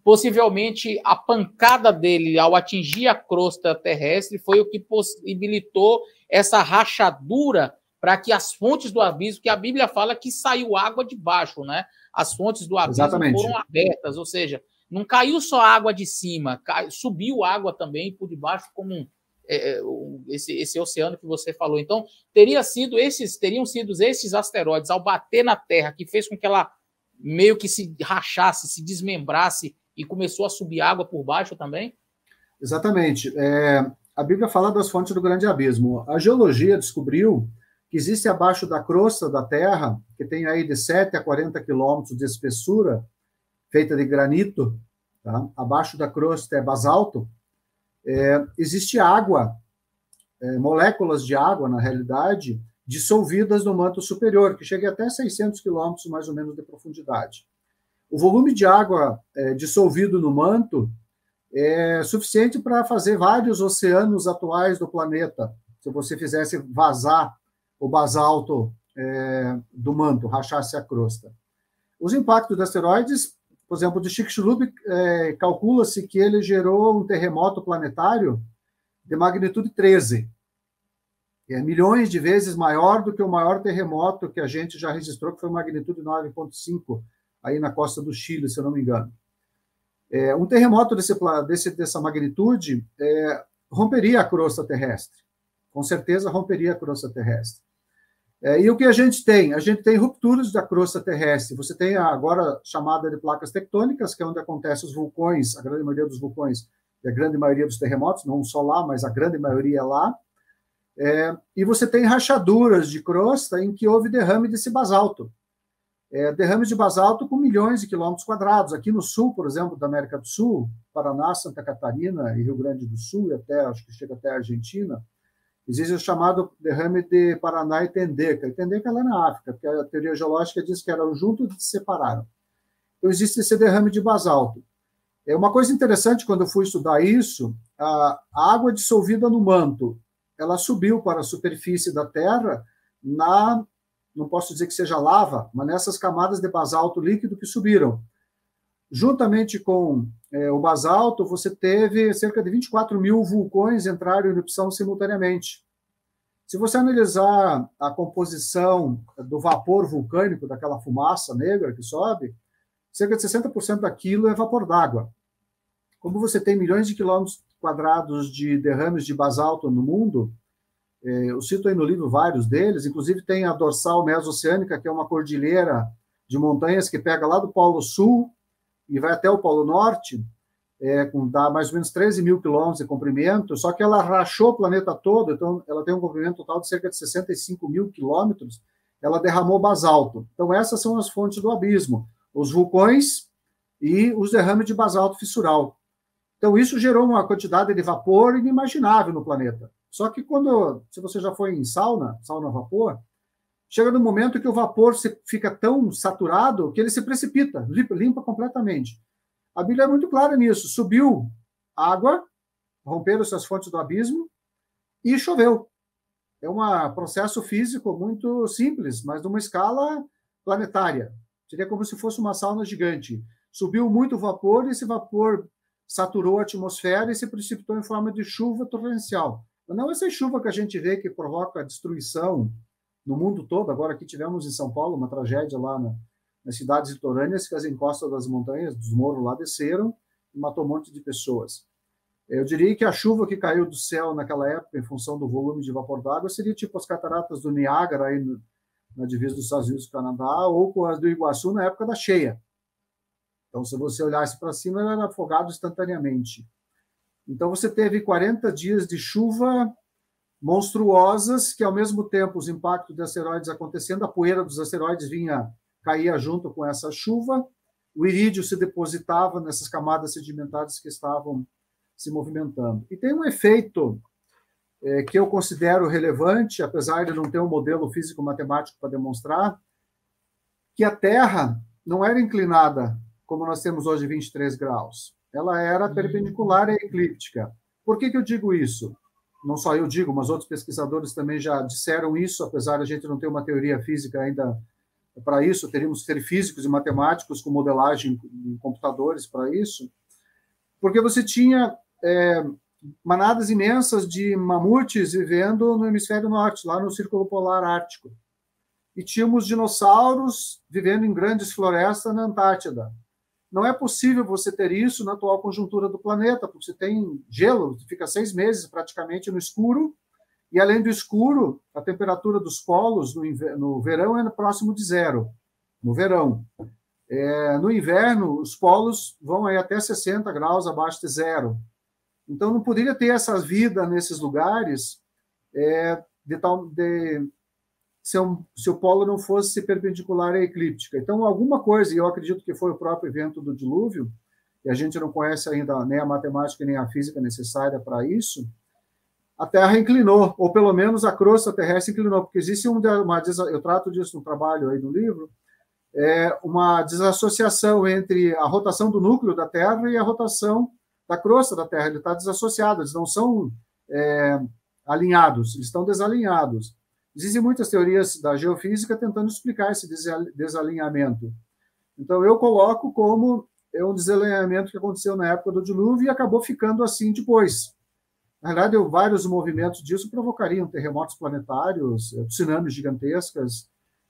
possivelmente a pancada dele ao atingir a crosta terrestre foi o que possibilitou essa rachadura para que as fontes do abismo, que a Bíblia fala que saiu água de baixo, né? As fontes do abismo foram abertas, ou seja, não caiu só água de cima, subiu água também por debaixo, como esse oceano que você falou. Então, teriam sido esses asteroides, ao bater na Terra, que fez com que ela meio que se rachasse, se desmembrasse e começou a subir água por baixo também? Exatamente. A Bíblia fala das fontes do grande abismo. A geologia descobriu que existe abaixo da crosta da Terra, que tem aí de 7 a 40 quilômetros de espessura, feita de granito, tá? Abaixo da crosta é basalto, existe água, moléculas de água, na realidade, dissolvidas no manto superior, que chega até 600 quilômetros, mais ou menos, de profundidade. O volume de água dissolvido no manto é suficiente para fazer vários oceanos atuais do planeta, se você fizesse vazar o basalto do manto, rachasse a crosta. Os impactos de asteroides, por exemplo, de Chicxulub, calcula-se que ele gerou um terremoto planetário de magnitude 13. É milhões de vezes maior do que o maior terremoto que a gente já registrou, que foi magnitude 9,5, aí na costa do Chile, se eu não me engano. Um terremoto dessa magnitude romperia a crosta terrestre. Com certeza romperia a crosta terrestre. E o que a gente tem? A gente tem rupturas da crosta terrestre. Você tem agora chamada de placas tectônicas, que é onde acontecem os vulcões, a grande maioria dos vulcões, e a grande maioria dos terremotos, não só lá, mas a grande maioria é lá. E você tem rachaduras de crosta em que houve derrame desse basalto. Derrames de basalto com milhões de quilômetros quadrados. Aqui no sul, por exemplo, da América do Sul, Paraná, Santa Catarina e Rio Grande do Sul, e até, acho que chega até a Argentina, existe o chamado derrame de Paraná e Tendeka. E Tendeka é lá na África, porque a teoria geológica diz que eram juntos e se separaram. Então, existe esse derrame de basalto. Uma coisa interessante, quando eu fui estudar isso, a água dissolvida no manto, ela subiu para a superfície da Terra não posso dizer que seja lava, mas nessas camadas de basalto líquido que subiram. Juntamente com o basalto, você teve cerca de 24 mil vulcões entraram em erupção simultaneamente. Se você analisar a composição do vapor vulcânico, daquela fumaça negra que sobe, cerca de 60% daquilo é vapor d'água. Como você tem milhões de quilômetros quadrados de derrames de basalto no mundo, eu cito aí no livro vários deles, inclusive tem a dorsal mesoceânica, que é uma cordilheira de montanhas que pega lá do Polo Sul e vai até o Polo Norte, dá mais ou menos 13 mil quilômetros de comprimento, só que ela rachou o planeta todo, então ela tem um comprimento total de cerca de 65 mil quilômetros, ela derramou basalto. Então essas são as fontes do abismo, os vulcões e os derrames de basalto fissural. Então isso gerou uma quantidade de vapor inimaginável no planeta. Só que se você já foi em sauna a vapor, chega no momento que o vapor fica tão saturado que ele se precipita, limpa completamente. A Bíblia é muito clara nisso. Subiu água, romperam-se as fontes do abismo e choveu. É um processo físico muito simples, mas numa escala planetária. Seria como se fosse uma sauna gigante. Subiu muito vapor e esse vapor saturou a atmosfera e se precipitou em forma de chuva torrencial. Não essa chuva que a gente vê que provoca destruição no mundo todo. Agora aqui tivemos em São Paulo uma tragédia lá nas cidades litorâneas, que as encostas das montanhas, dos morros lá desceram e matou um monte de pessoas. Eu diria que a chuva que caiu do céu naquela época, em função do volume de vapor d'água, seria tipo as cataratas do Niágara, aí na divisa dos Estados Unidos e do Canadá, ou com as do Iguaçu na época da cheia. Então, se você olhasse para cima, ele era afogado instantaneamente. Então, você teve 40 dias de chuva monstruosas, que, ao mesmo tempo, os impactos de asteroides acontecendo, a poeira dos asteroides caía junto com essa chuva, o irídio se depositava nessas camadas sedimentares que estavam se movimentando. E tem um efeito que eu considero relevante, apesar de não ter um modelo físico-matemático para demonstrar, que a Terra não era inclinada, como nós temos hoje, 23 graus. Ela era perpendicular e eclíptica. Por que eu digo isso? Não só eu digo, mas outros pesquisadores também já disseram isso, apesar de a gente não ter uma teoria física ainda para isso, teríamos que ter físicos e matemáticos com modelagem em computadores para isso, porque você tinha manadas imensas de mamutes vivendo no hemisfério norte, lá no Círculo Polar Ártico. E tínhamos dinossauros vivendo em grandes florestas na Antártida. Não é possível você ter isso na atual conjuntura do planeta, porque você tem gelo, fica 6 meses praticamente no escuro, e além do escuro, a temperatura dos polos no verão é próximo de zero, no verão. No inverno, os polos vão aí até 60 graus abaixo de zero. Então, não poderia ter essa vida nesses lugares se o polo não fosse perpendicular à eclíptica. Então, alguma coisa, e eu acredito que foi o próprio evento do dilúvio, e a gente não conhece ainda nem a matemática nem a física necessária para isso, a Terra inclinou, ou pelo menos a crosta terrestre inclinou, porque existe eu trato disso no trabalho aí no livro, uma desassociação entre a rotação do núcleo da Terra e a rotação da crosta da Terra. Ele está desassociado, eles não são alinhados, eles estão desalinhados. Existem muitas teorias da geofísica tentando explicar esse desalinhamento. Então, eu coloco como um desalinhamento que aconteceu na época do dilúvio e acabou ficando assim depois. Na verdade, vários movimentos disso provocariam terremotos planetários, tsunamis gigantescas.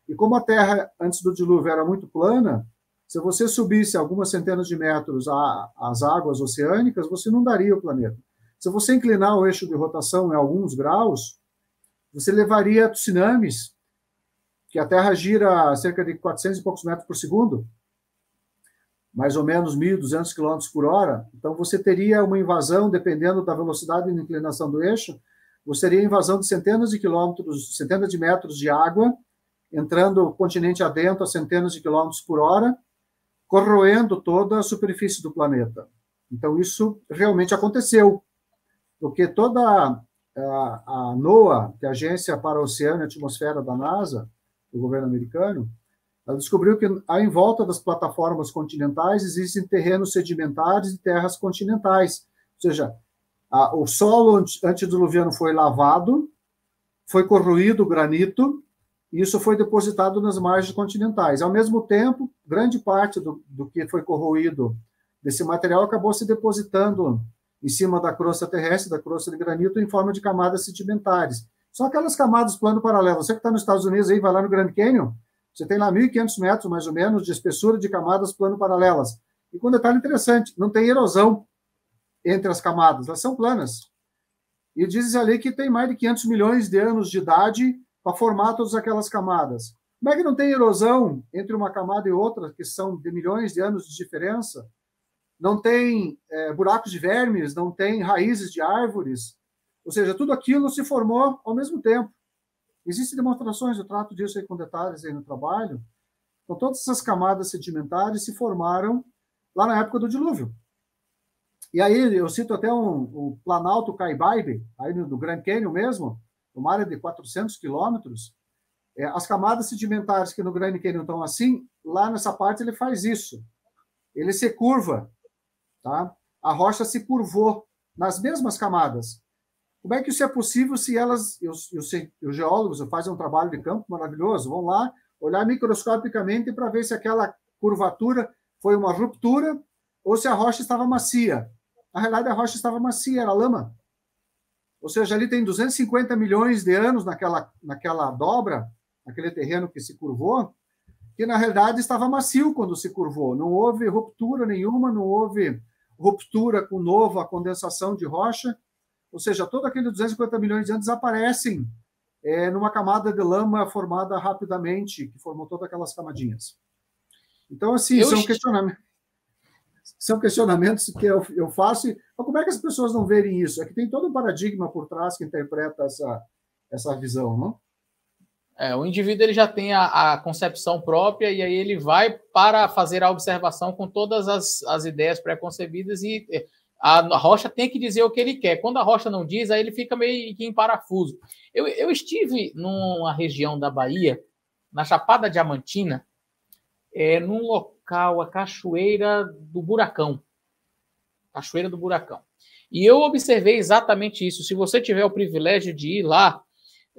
E como a Terra, antes do dilúvio, era muito plana, se você subisse algumas centenas de metros às águas oceânicas, você não daria o planeta. Se você inclinar o eixo de rotação em alguns graus, você levaria tsunamis, que a Terra gira a cerca de 400 e poucos metros por segundo, mais ou menos 1.200 km por hora. Então, você teria uma invasão, dependendo da velocidade e da inclinação do eixo, você teria invasão de centenas de quilômetros, centenas de metros de água, entrando o continente adentro a centenas de quilômetros por hora, corroendo toda a superfície do planeta. Então, isso realmente aconteceu, porque toda a NOAA, que é a Agência para o Oceano e Atmosfera da NASA, do governo americano, ela descobriu que em volta das plataformas continentais existem terrenos sedimentares e terras continentais. Ou seja, o solo antediluviano foi lavado, foi corroído o granito, e isso foi depositado nas margens continentais. Ao mesmo tempo, grande parte do que foi corroído desse material acabou se depositando em cima da crosta terrestre, da crosta de granito, em forma de camadas sedimentares. São aquelas camadas plano paralelo. Você que está nos Estados Unidos aí, vai lá no Grand Canyon, você tem lá 1.500 metros, mais ou menos, de espessura de camadas plano paralelas. E com um detalhe interessante, não tem erosão entre as camadas, elas são planas. E diz ali que tem mais de 500 milhões de anos de idade para formar todas aquelas camadas. Como é que não tem erosão entre uma camada e outra, que são de milhões de anos de diferença? Não tem buracos de vermes, não tem raízes de árvores. Ou seja, tudo aquilo se formou ao mesmo tempo. Existem demonstrações, eu trato disso aí com detalhes aí no trabalho. Então, todas essas camadas sedimentares se formaram lá na época do dilúvio. E aí, eu cito até o Planalto Caibabe, aí do Grand Canyon mesmo, uma área de 400 quilômetros. As camadas sedimentares que no Grand Canyon estão assim, lá nessa parte ele faz isso. Ele se curva, tá? A rocha se curvou nas mesmas camadas. Como é que isso é possível se elas, os geólogos fazem um trabalho de campo maravilhoso, vão lá olhar microscopicamente para ver se aquela curvatura foi uma ruptura ou se a rocha estava macia. Na realidade, a rocha estava macia, era lama. Ou seja, ali tem 250 milhões de anos naquela dobra, naquele terreno que se curvou, que na realidade estava macio quando se curvou. Não houve ruptura nenhuma, não houve ruptura com nova condensação de rocha. Ou seja, todo aquele 250 milhões de anos desaparecem numa camada de lama formada rapidamente, que formou todas aquelas camadinhas. Então, assim, são questionamentos que eu faço. Mas como é que as pessoas não verem isso? É que tem todo um paradigma por trás que interpreta essa visão, não? O indivíduo ele já tem a concepção própria e aí ele vai para fazer a observação com todas as ideias pré-concebidas e a rocha tem que dizer o que ele quer. Quando a rocha não diz, aí ele fica meio que em parafuso. Eu estive numa região da Bahia, na Chapada Diamantina, num local, a Cachoeira do Buracão. Cachoeira do Buracão. E eu observei exatamente isso. Se você tiver o privilégio de ir lá,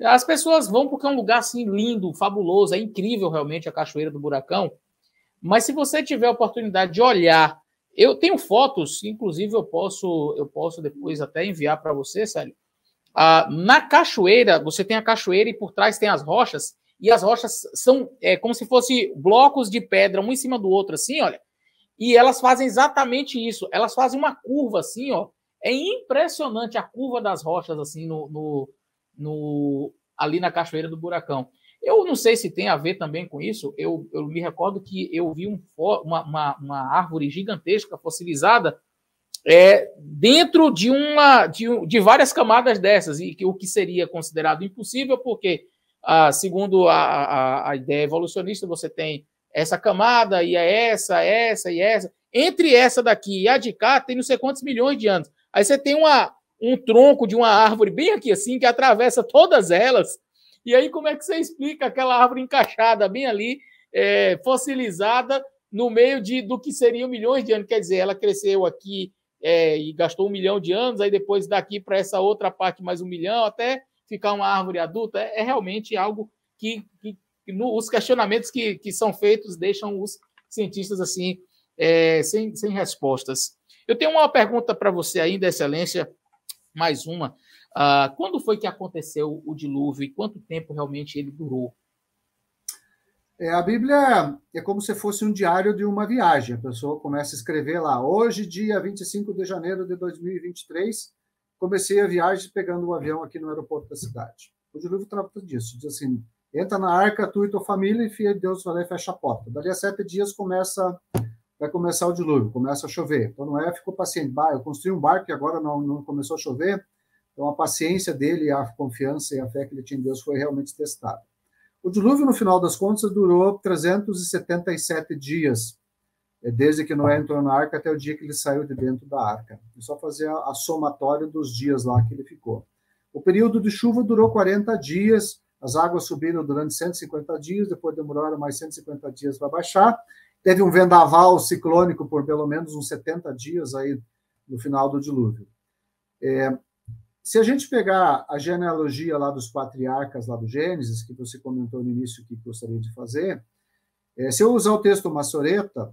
as pessoas vão porque é um lugar assim lindo, fabuloso, é incrível realmente a Cachoeira do Buracão. Mas se você tiver a oportunidade de olhar, eu tenho fotos, inclusive eu posso depois até enviar para você, Célio. Na cachoeira, você tem a cachoeira e por trás tem as rochas, e as rochas são como se fossem blocos de pedra, um em cima do outro, assim, olha. E elas fazem exatamente isso. Elas fazem uma curva assim, ó. É impressionante a curva das rochas, assim, ali na Cachoeira do Buracão. Eu não sei se tem a ver também com isso. Eu me recordo que eu vi uma árvore gigantesca fossilizada dentro de várias camadas dessas, e o que seria considerado impossível, porque, segundo a ideia evolucionista, você tem essa camada, e essa e essa. Entre essa daqui e a de cá, tem não sei quantos milhões de anos. Aí você tem um tronco de uma árvore bem aqui assim, que atravessa todas elas. E aí, como é que você explica aquela árvore encaixada bem ali, fossilizada, no meio do que seriam milhões de anos? Quer dizer, ela cresceu aqui e gastou 1 milhão de anos, aí depois daqui para essa outra parte mais 1 milhão, até ficar uma árvore adulta, é realmente algo que os questionamentos que são feitos deixam os cientistas assim sem respostas. Eu tenho uma pergunta para você ainda, Excelência, mais uma. Quando foi que aconteceu o dilúvio e quanto tempo realmente ele durou? A Bíblia é como se fosse um diário de uma viagem. A pessoa começa a escrever lá, hoje, dia 25 de janeiro de 2023, comecei a viagem pegando um avião aqui no aeroporto da cidade. O dilúvio trata disso, diz assim, entra na arca, tu e tua família, e filha de Deus vai lá e fecha a porta. Dali a 7 dias vai começar o dilúvio, começa a chover. Então Noé ficou paciente, eu construí um barco e agora não começou a chover. Então a paciência dele, a confiança e a fé que ele tinha em Deus foi realmente testada. O dilúvio, no final das contas, durou 377 dias, desde que Noé entrou na arca até o dia que ele saiu de dentro da arca. É só fazer a somatória dos dias lá que ele ficou. O período de chuva durou 40 dias, as águas subiram durante 150 dias, depois demoraram mais 150 dias para baixar. Teve um vendaval ciclônico por pelo menos uns 70 dias aí no final do dilúvio. Se a gente pegar a genealogia lá dos patriarcas lá do Gênesis, que você comentou no início que gostaria de fazer, se eu usar o texto Massoreta,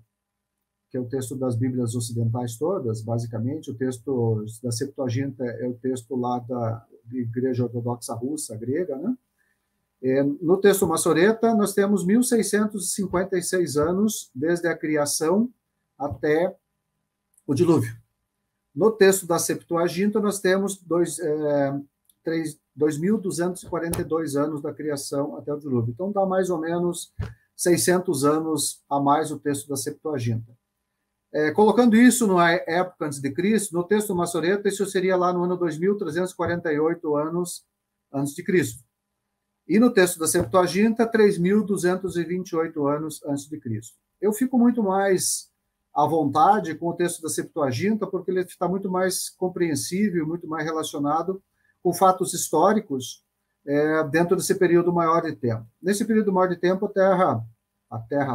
que é o texto das Bíblias ocidentais todas, basicamente, o texto da Septuaginta é o texto lá da Igreja Ortodoxa Russa, grega, né? No texto Massoreta, nós temos 1656 anos desde a criação até o dilúvio. No texto da Septuaginta, nós temos 2.242 anos da criação até o dilúvio. Então, dá mais ou menos 600 anos a mais o texto da Septuaginta. Colocando isso na época antes de Cristo, no texto Massoreta, isso seria lá no ano 2.348 anos antes de Cristo. E no texto da Septuaginta, 3.228 anos antes de Cristo. Eu fico muito mais à vontade com o texto da Septuaginta, porque ele está muito mais compreensível, muito mais relacionado com fatos históricos dentro desse período maior de tempo. Nesse período maior de tempo, a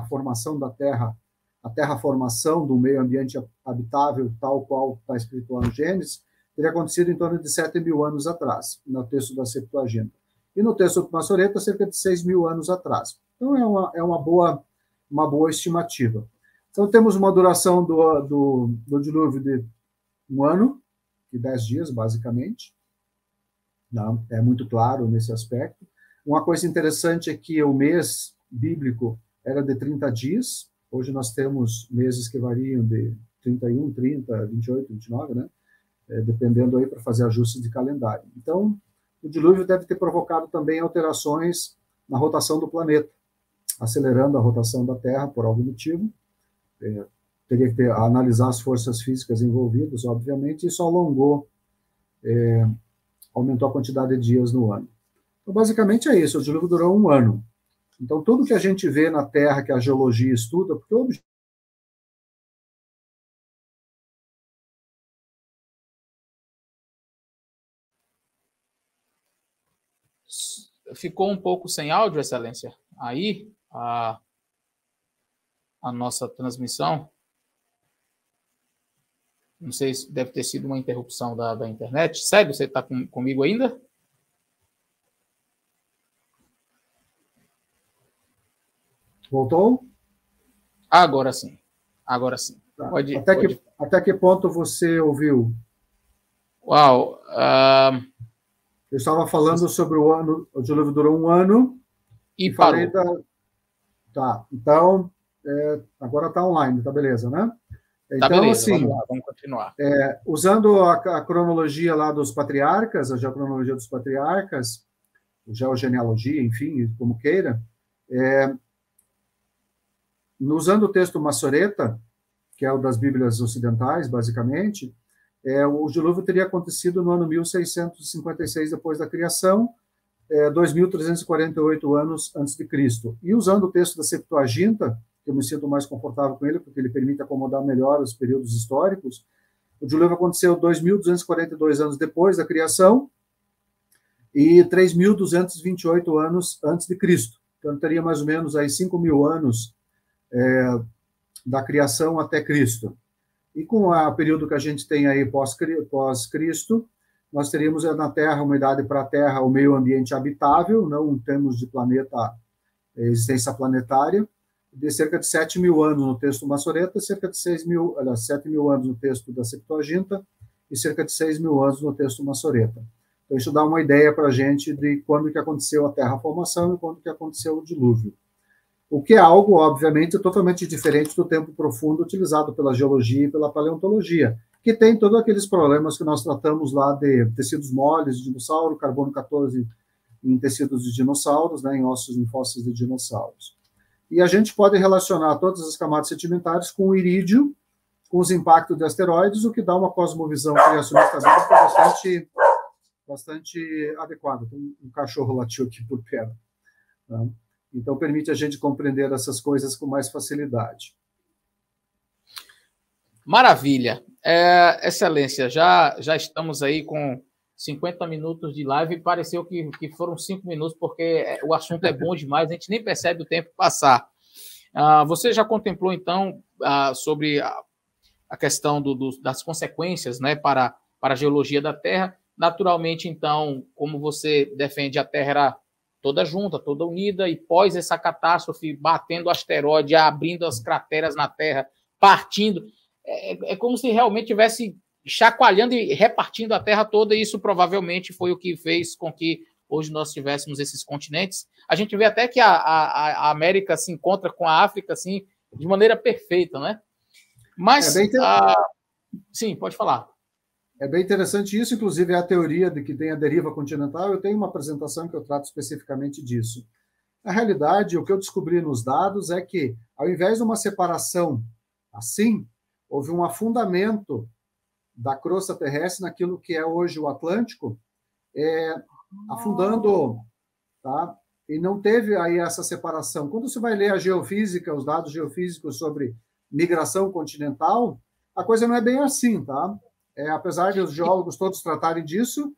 formação da Terra, a terraformação do meio ambiente habitável, tal qual está escrito lá no Gênesis, teria acontecido em torno de 7.000 anos atrás, no texto da Septuaginta. E no texto do Massoreta, cerca de 6.000 anos atrás. Então, é uma boa estimativa. Então, temos uma duração do dilúvio de 1 ano, de 10 dias, basicamente. Não, é muito claro nesse aspecto. Uma coisa interessante é que o mês bíblico era de 30 dias. Hoje nós temos meses que variam de 31, 30, 28, 29, né? Dependendo aí para fazer ajustes de calendário. Então, o dilúvio deve ter provocado também alterações na rotação do planeta, acelerando a rotação da Terra por algum motivo. Teria que analisar as forças físicas envolvidas, obviamente, e isso aumentou a quantidade de dias no ano. Então, basicamente é isso, o dilúvio durou 1 ano. Então, tudo que a gente vê na Terra, que a geologia estuda, porque o Ficou um pouco sem áudio, Excelência? Aí, a nossa transmissão. Não sei se deve ter sido uma interrupção da internet. Sério, você está comigo ainda? Voltou? Agora sim. Agora sim. Tá. Até que ponto você ouviu? Uau! Eu estava falando sobre o ano, o dilúvio durou 1 ano. E parou. Tá, então, agora está online, tá beleza, né? Então, tá beleza, assim, vamos continuar. Usando a cronologia lá dos patriarcas, a geocronologia dos patriarcas, geogenealogia, enfim, como queira, usando o texto Massoreta, que é o das Bíblias ocidentais, basicamente, o dilúvio teria acontecido no ano 1656 depois da criação, 2.348 anos antes de Cristo. E usando o texto da Septuaginta, que eu me sinto mais confortável com ele, porque ele permite acomodar melhor os períodos históricos, o dilúvio aconteceu 2.242 anos depois da criação e 3.228 anos antes de Cristo. Então, teria mais ou menos aí 5.000 anos da criação até Cristo. E com o período que a gente tem aí pós-Cristo, nós teríamos na Terra uma idade para a Terra, o meio ambiente habitável, não em termos de planeta, existência planetária, de cerca de 7 mil anos no texto Massoreta, cerca de 7 mil anos no texto da Septuaginta e cerca de 6 mil anos no texto Massoreta. Então, isso dá uma ideia para a gente de quando que aconteceu a terraformação e quando que aconteceu o dilúvio. O que é algo, obviamente, totalmente diferente do tempo profundo utilizado pela geologia e pela paleontologia, que tem todos aqueles problemas que nós tratamos lá de tecidos moles de dinossauro, carbono 14 em tecidos de dinossauros, né, em ossos, em fósseis de dinossauros. E a gente pode relacionar todas as camadas sedimentares com o irídio, com os impactos de asteroides, o que dá uma cosmovisão criacionista bastante adequada. Tem um cachorro latiu aqui por perto. Tá? Então, permite a gente compreender essas coisas com mais facilidade. Maravilha. Excelência, já estamos aí com 50 minutos de live e pareceu que foram 5 minutos, porque o assunto é bom demais, a gente nem percebe o tempo passar. Você já contemplou, então, sobre a questão das consequências, né, para a geologia da Terra? Naturalmente, então, como você defende, a Terra era toda junta, toda unida, e pós essa catástrofe, batendo o asteroide, abrindo as crateras na Terra, partindo, é como se realmente tivesse chacoalhando e repartindo a Terra toda, e isso provavelmente foi o que fez com que hoje nós tivéssemos esses continentes. A gente vê até que a América se encontra com a África assim, de maneira perfeita, né? Mas, sim, pode falar. É bem interessante isso, inclusive é a teoria de que tem a deriva continental. Eu tenho uma apresentação que eu trato especificamente disso. Na realidade, o que eu descobri nos dados é que, ao invés de uma separação assim, houve um afundamento da crosta terrestre naquilo que é hoje o Atlântico, afundando, tá? E não teve aí essa separação. Quando você vai ler a geofísica, os dados geofísicos sobre migração continental, a coisa não é bem assim, tá? Apesar de os geólogos todos tratarem disso,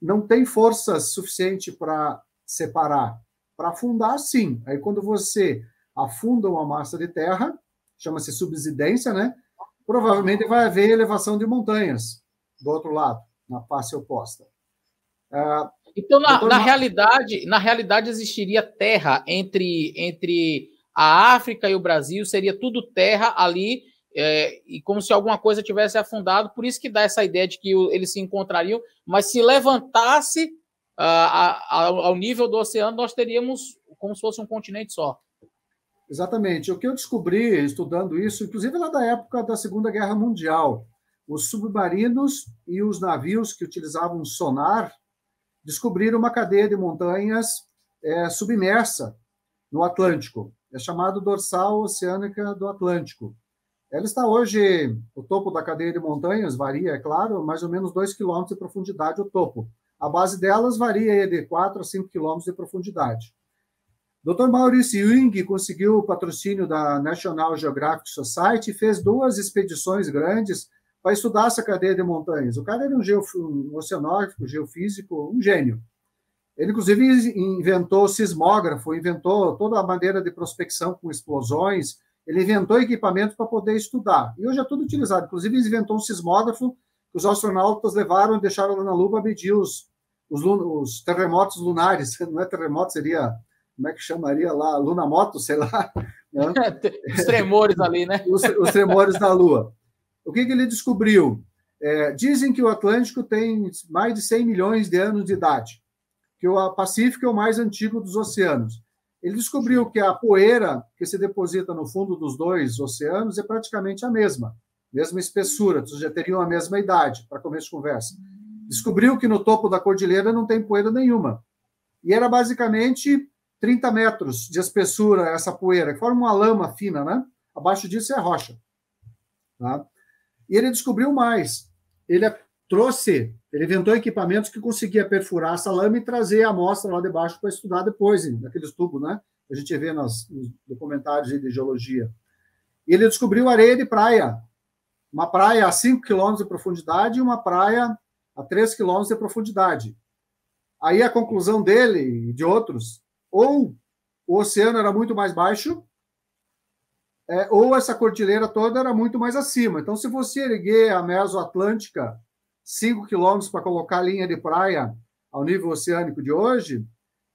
não tem força suficiente para separar. Para afundar, sim. Aí, quando você afunda uma massa de terra, chama-se subsidência, né? Provavelmente vai haver elevação de montanhas do outro lado, na face oposta. Então, na realidade, existiria terra entre a África e o Brasil, seria tudo terra ali, e como se alguma coisa tivesse afundado, por isso que dá essa ideia de que eles se encontrariam, mas se levantasse ao nível do oceano, nós teríamos como se fosse um continente só. Exatamente. O que eu descobri estudando isso, inclusive lá da época da Segunda Guerra Mundial, os submarinos e os navios que utilizavam sonar descobriram uma cadeia de montanhas submersa no Atlântico. É chamado Dorsal Oceânica do Atlântico. Ela está hoje, o topo da cadeia de montanhas varia, é claro, mais ou menos 2 quilômetros de profundidade o topo. A base delas varia de 4 a 5 quilômetros de profundidade. Dr. Maurice Ewing conseguiu o patrocínio da National Geographic Society e fez 2 expedições grandes para estudar essa cadeia de montanhas. O cara era um oceanógrafo, geofísico, um gênio. Ele, inclusive, inventou o sismógrafo, inventou toda a maneira de prospecção com explosões, ele inventou equipamento para poder estudar. E hoje é tudo utilizado. Inclusive, ele inventou um sismógrafo que os astronautas levaram e deixaram lá na Lua para medir os terremotos lunares. Não é terremoto, seria... Como é que chamaria lá? Lunamoto, sei lá. Né? Os tremores ali, né? Os tremores da Lua. O que ele descobriu? Dizem que o Atlântico tem mais de 100 milhões de anos de idade, que o Pacífico é o mais antigo dos oceanos. Ele descobriu que a poeira que se deposita no fundo dos 2 oceanos é praticamente a mesma espessura, já teriam a mesma idade, para começo de conversa. Descobriu que no topo da cordilheira não tem poeira nenhuma. E era basicamente 30 metros de espessura essa poeira, que forma uma lama fina, né? Abaixo disso é rocha. Tá? E ele descobriu mais. Ele inventou equipamentos que conseguia perfurar essa lama e trazer a amostra lá debaixo para estudar depois, naqueles tubos, né? Que a gente vê nos documentários de geologia. E ele descobriu areia de praia. Uma praia a 5 quilômetros de profundidade e uma praia a 3 quilômetros de profundidade. Aí a conclusão dele e de outros, ou o oceano era muito mais baixo, ou essa cordilheira toda era muito mais acima. Então, se você erguer a Mesoatlântica 5 quilômetros para colocar a linha de praia ao nível oceânico de hoje,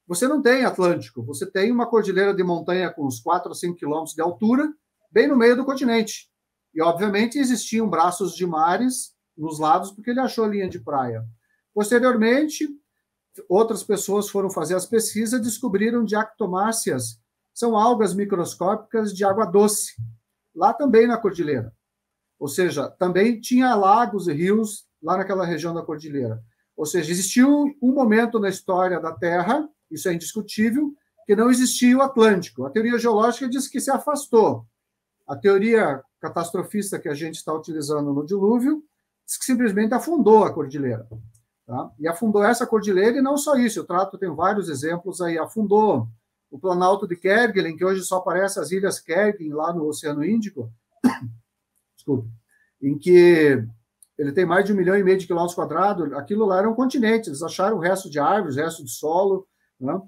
você não tem Atlântico, você tem uma cordilheira de montanha com uns 4 ou 5 quilômetros de altura, bem no meio do continente. E, obviamente, existiam braços de mares nos lados, porque ele achou a linha de praia. Posteriormente, outras pessoas foram fazer as pesquisas e descobriram diactomáceas, são algas microscópicas de água doce, lá também na cordilheira. Ou seja, também tinha lagos e rios lá naquela região da cordilheira. Ou seja, existiu um momento na história da Terra, isso é indiscutível, que não existia o Atlântico. A teoria geológica diz que se afastou. A teoria catastrofista que a gente está utilizando no dilúvio diz que simplesmente afundou a cordilheira. Tá? E afundou essa cordilheira, e não só isso, tenho vários exemplos aí. Afundou o Planalto de Kerguelen, que hoje só aparece as Ilhas Kerguelen, lá no Oceano Índico, desculpe, em que ele tem mais de 1,5 milhão de quilômetros quadrados. Aquilo lá era um continente, eles acharam o resto de árvores, o resto de solo. Né?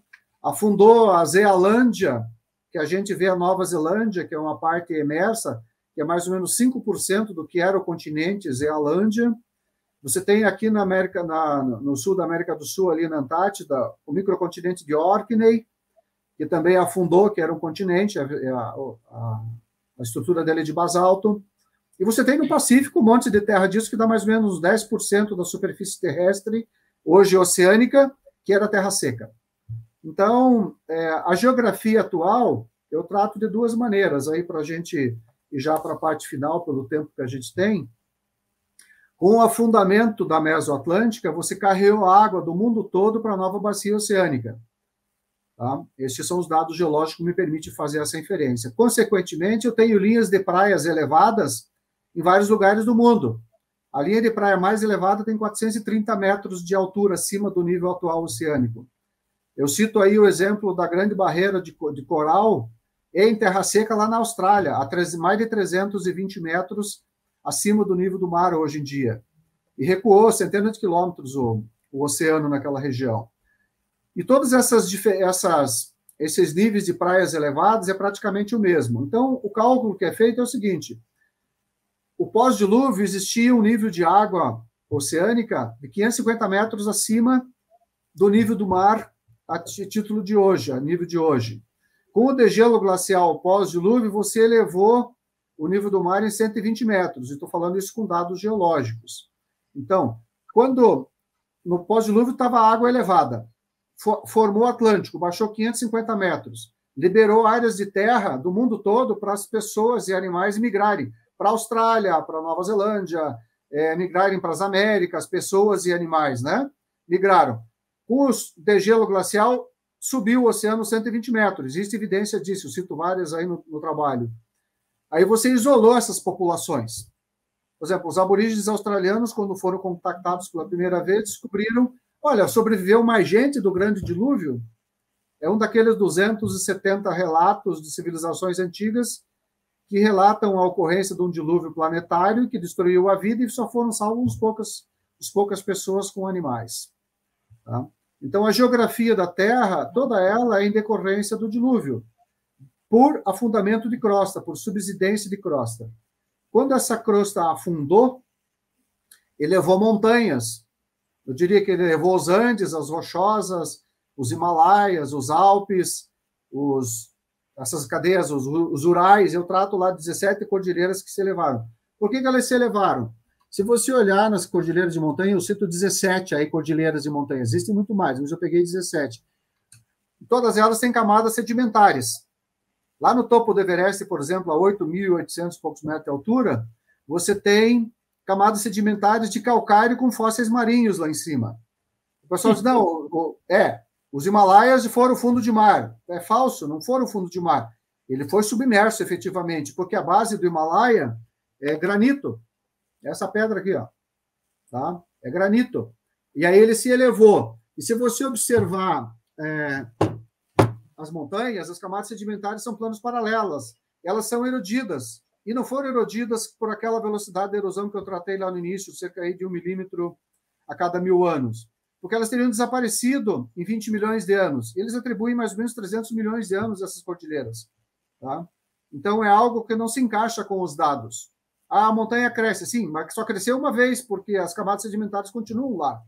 Afundou a Zealândia, que a gente vê a Nova Zelândia, que é uma parte emersa, que é mais ou menos 5% do que era o continente Zealândia. Você tem aqui na América, no sul da América do Sul, ali na Antártida, o microcontinente de Orkney, que também afundou, que era um continente, a estrutura dele é de basalto. E você tem no Pacífico um monte de terra disso, que dá mais ou menos 10% da superfície terrestre, hoje oceânica, que era terra seca. Então, a geografia atual, eu trato de duas maneiras, aí para a gente ir já para a parte final, pelo tempo que a gente tem. Com o afundamento da Mesoatlântica, você carregou água do mundo todo para a nova bacia oceânica. Tá? Estes são os dados geológicos que me permitem fazer essa inferência. Consequentemente, eu tenho linhas de praias elevadas em vários lugares do mundo. A linha de praia mais elevada tem 430 metros de altura acima do nível atual oceânico. Eu cito aí o exemplo da Grande Barreira de Coral em terra seca lá na Austrália, a mais de 320 metros acima do nível do mar hoje em dia. E recuou centenas de quilômetros o oceano naquela região. E todos esses níveis de praias elevadas é praticamente o mesmo. Então, o cálculo que é feito é o seguinte: o pós-dilúvio existia um nível de água oceânica de 550 metros acima do nível do mar a título de hoje, a nível de hoje. Com o degelo glacial pós-dilúvio, você elevou o nível do mar em 120 metros. Estou falando isso com dados geológicos. Então, quando no pós-dilúvio estava a água elevada, formou o Atlântico, baixou 550 metros, liberou áreas de terra do mundo todo para as pessoas e animais migrarem para a Austrália, para a Nova Zelândia, migrarem para as Américas, pessoas e animais, né? Migraram. Com o degelo glacial, subiu o oceano 120 metros. Existe evidência disso, eu cito várias aí no trabalho. Aí você isolou essas populações. Por exemplo, os aborígenes australianos, quando foram contactados pela primeira vez, descobriram, olha, sobreviveu mais gente do grande dilúvio. É um daqueles 270 relatos de civilizações antigas que relatam a ocorrência de um dilúvio planetário que destruiu a vida e só foram salvos poucas pessoas com animais. Tá? Então, a geografia da Terra, toda ela é em decorrência do dilúvio, por afundamento de crosta, por subsidência de crosta. Quando essa crosta afundou, ele levou montanhas. Eu diria que ele levou os Andes, as Rochosas, os Himalaias, os Alpes, essas cadeias, os Urais. Eu trato lá 17 cordilheiras que se elevaram. Por que elas se elevaram? Se você olhar nas cordilheiras de montanha, eu cito 17 aí cordilheiras de montanha. Existem muito mais, mas eu peguei 17. Todas elas têm camadas sedimentares. Lá no topo do Everest, por exemplo, a 8.800 e poucos metros de altura, você tem camadas sedimentares de calcário com fósseis marinhos lá em cima. O pessoal diz, não, os Himalaias foram fundo de mar. É falso, não foram fundo de mar. Ele foi submerso, efetivamente, porque a base do Himalaia é granito. Essa pedra aqui, ó, tá? É granito. E aí ele se elevou. E se você observar as montanhas, as camadas sedimentares são planos paralelas. Elas são erodidas. E não foram erodidas por aquela velocidade de erosão que eu tratei lá no início, cerca de 1 milímetro a cada 1000 anos. Porque elas teriam desaparecido em 20 milhões de anos. Eles atribuem mais ou menos 300 milhões de anos a essas cordilheiras. Tá? Então, é algo que não se encaixa com os dados. A montanha cresce, sim, mas só cresceu uma vez, porque as camadas sedimentares continuam lá.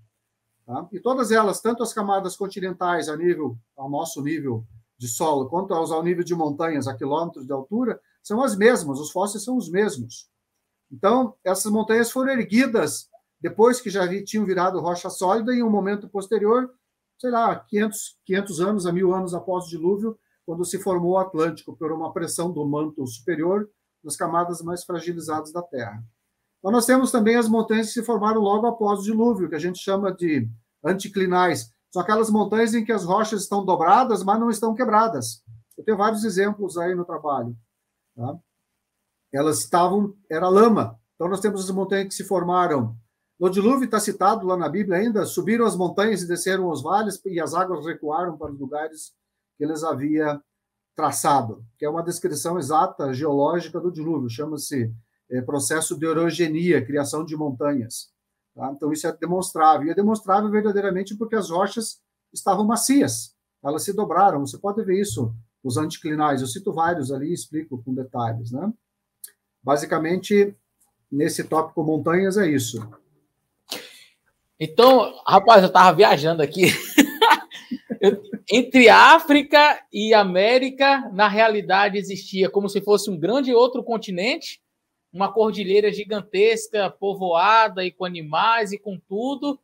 Tá? E todas elas, tanto as camadas continentais ao nosso nível de solo, quanto ao nível de montanhas a quilômetros de altura, são as mesmas, os fósseis são os mesmos. Então, essas montanhas foram erguidas depois que já tinham virado rocha sólida, em um momento posterior, sei lá, 500 anos a 1000 anos após o dilúvio, quando se formou o Atlântico, por uma pressão do manto superior nas camadas mais fragilizadas da Terra. Então, nós temos também as montanhas que se formaram logo após o dilúvio, que a gente chama de anticlinais. São aquelas montanhas em que as rochas estão dobradas, mas não estão quebradas. Eu tenho vários exemplos aí no trabalho. Tá? Era lama. Então, nós temos as montanhas que se formaram. No dilúvio, está citado lá na Bíblia ainda, subiram as montanhas e desceram os vales, e as águas recuaram para os lugares que eles haviam traçado, que é uma descrição exata, geológica do dilúvio, chama-se processo de orogenia, criação de montanhas. Tá? Então, isso é demonstrável. E é demonstrável verdadeiramente porque as rochas estavam macias, elas se dobraram. Você pode ver isso nos anticlinais. Eu cito vários ali e explico com detalhes. Né? Basicamente, nesse tópico montanhas, é isso. Então, rapaz, eu estava viajando aqui. Entre África e América, na realidade, existia como se fosse um grande outro continente, uma cordilheira gigantesca, povoada e com animais e com tudo.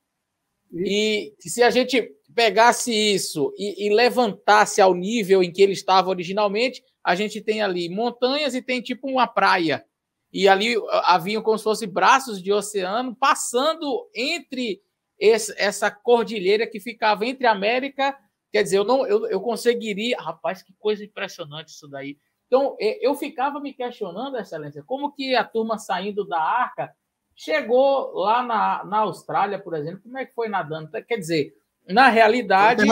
E se a gente pegasse isso e levantasse ao nível em que ele estava originalmente, a gente tem ali montanhas e tem tipo uma praia. E ali haviam como se fossem braços de oceano passando entre essa cordilheira que ficava entre a América. Quer dizer, eu conseguiria... Rapaz, que coisa impressionante isso daí. Então, eu ficava me questionando, Excelência, como que a turma saindo da Arca chegou lá na Austrália, por exemplo, como é que foi nadando? Quer dizer, na realidade,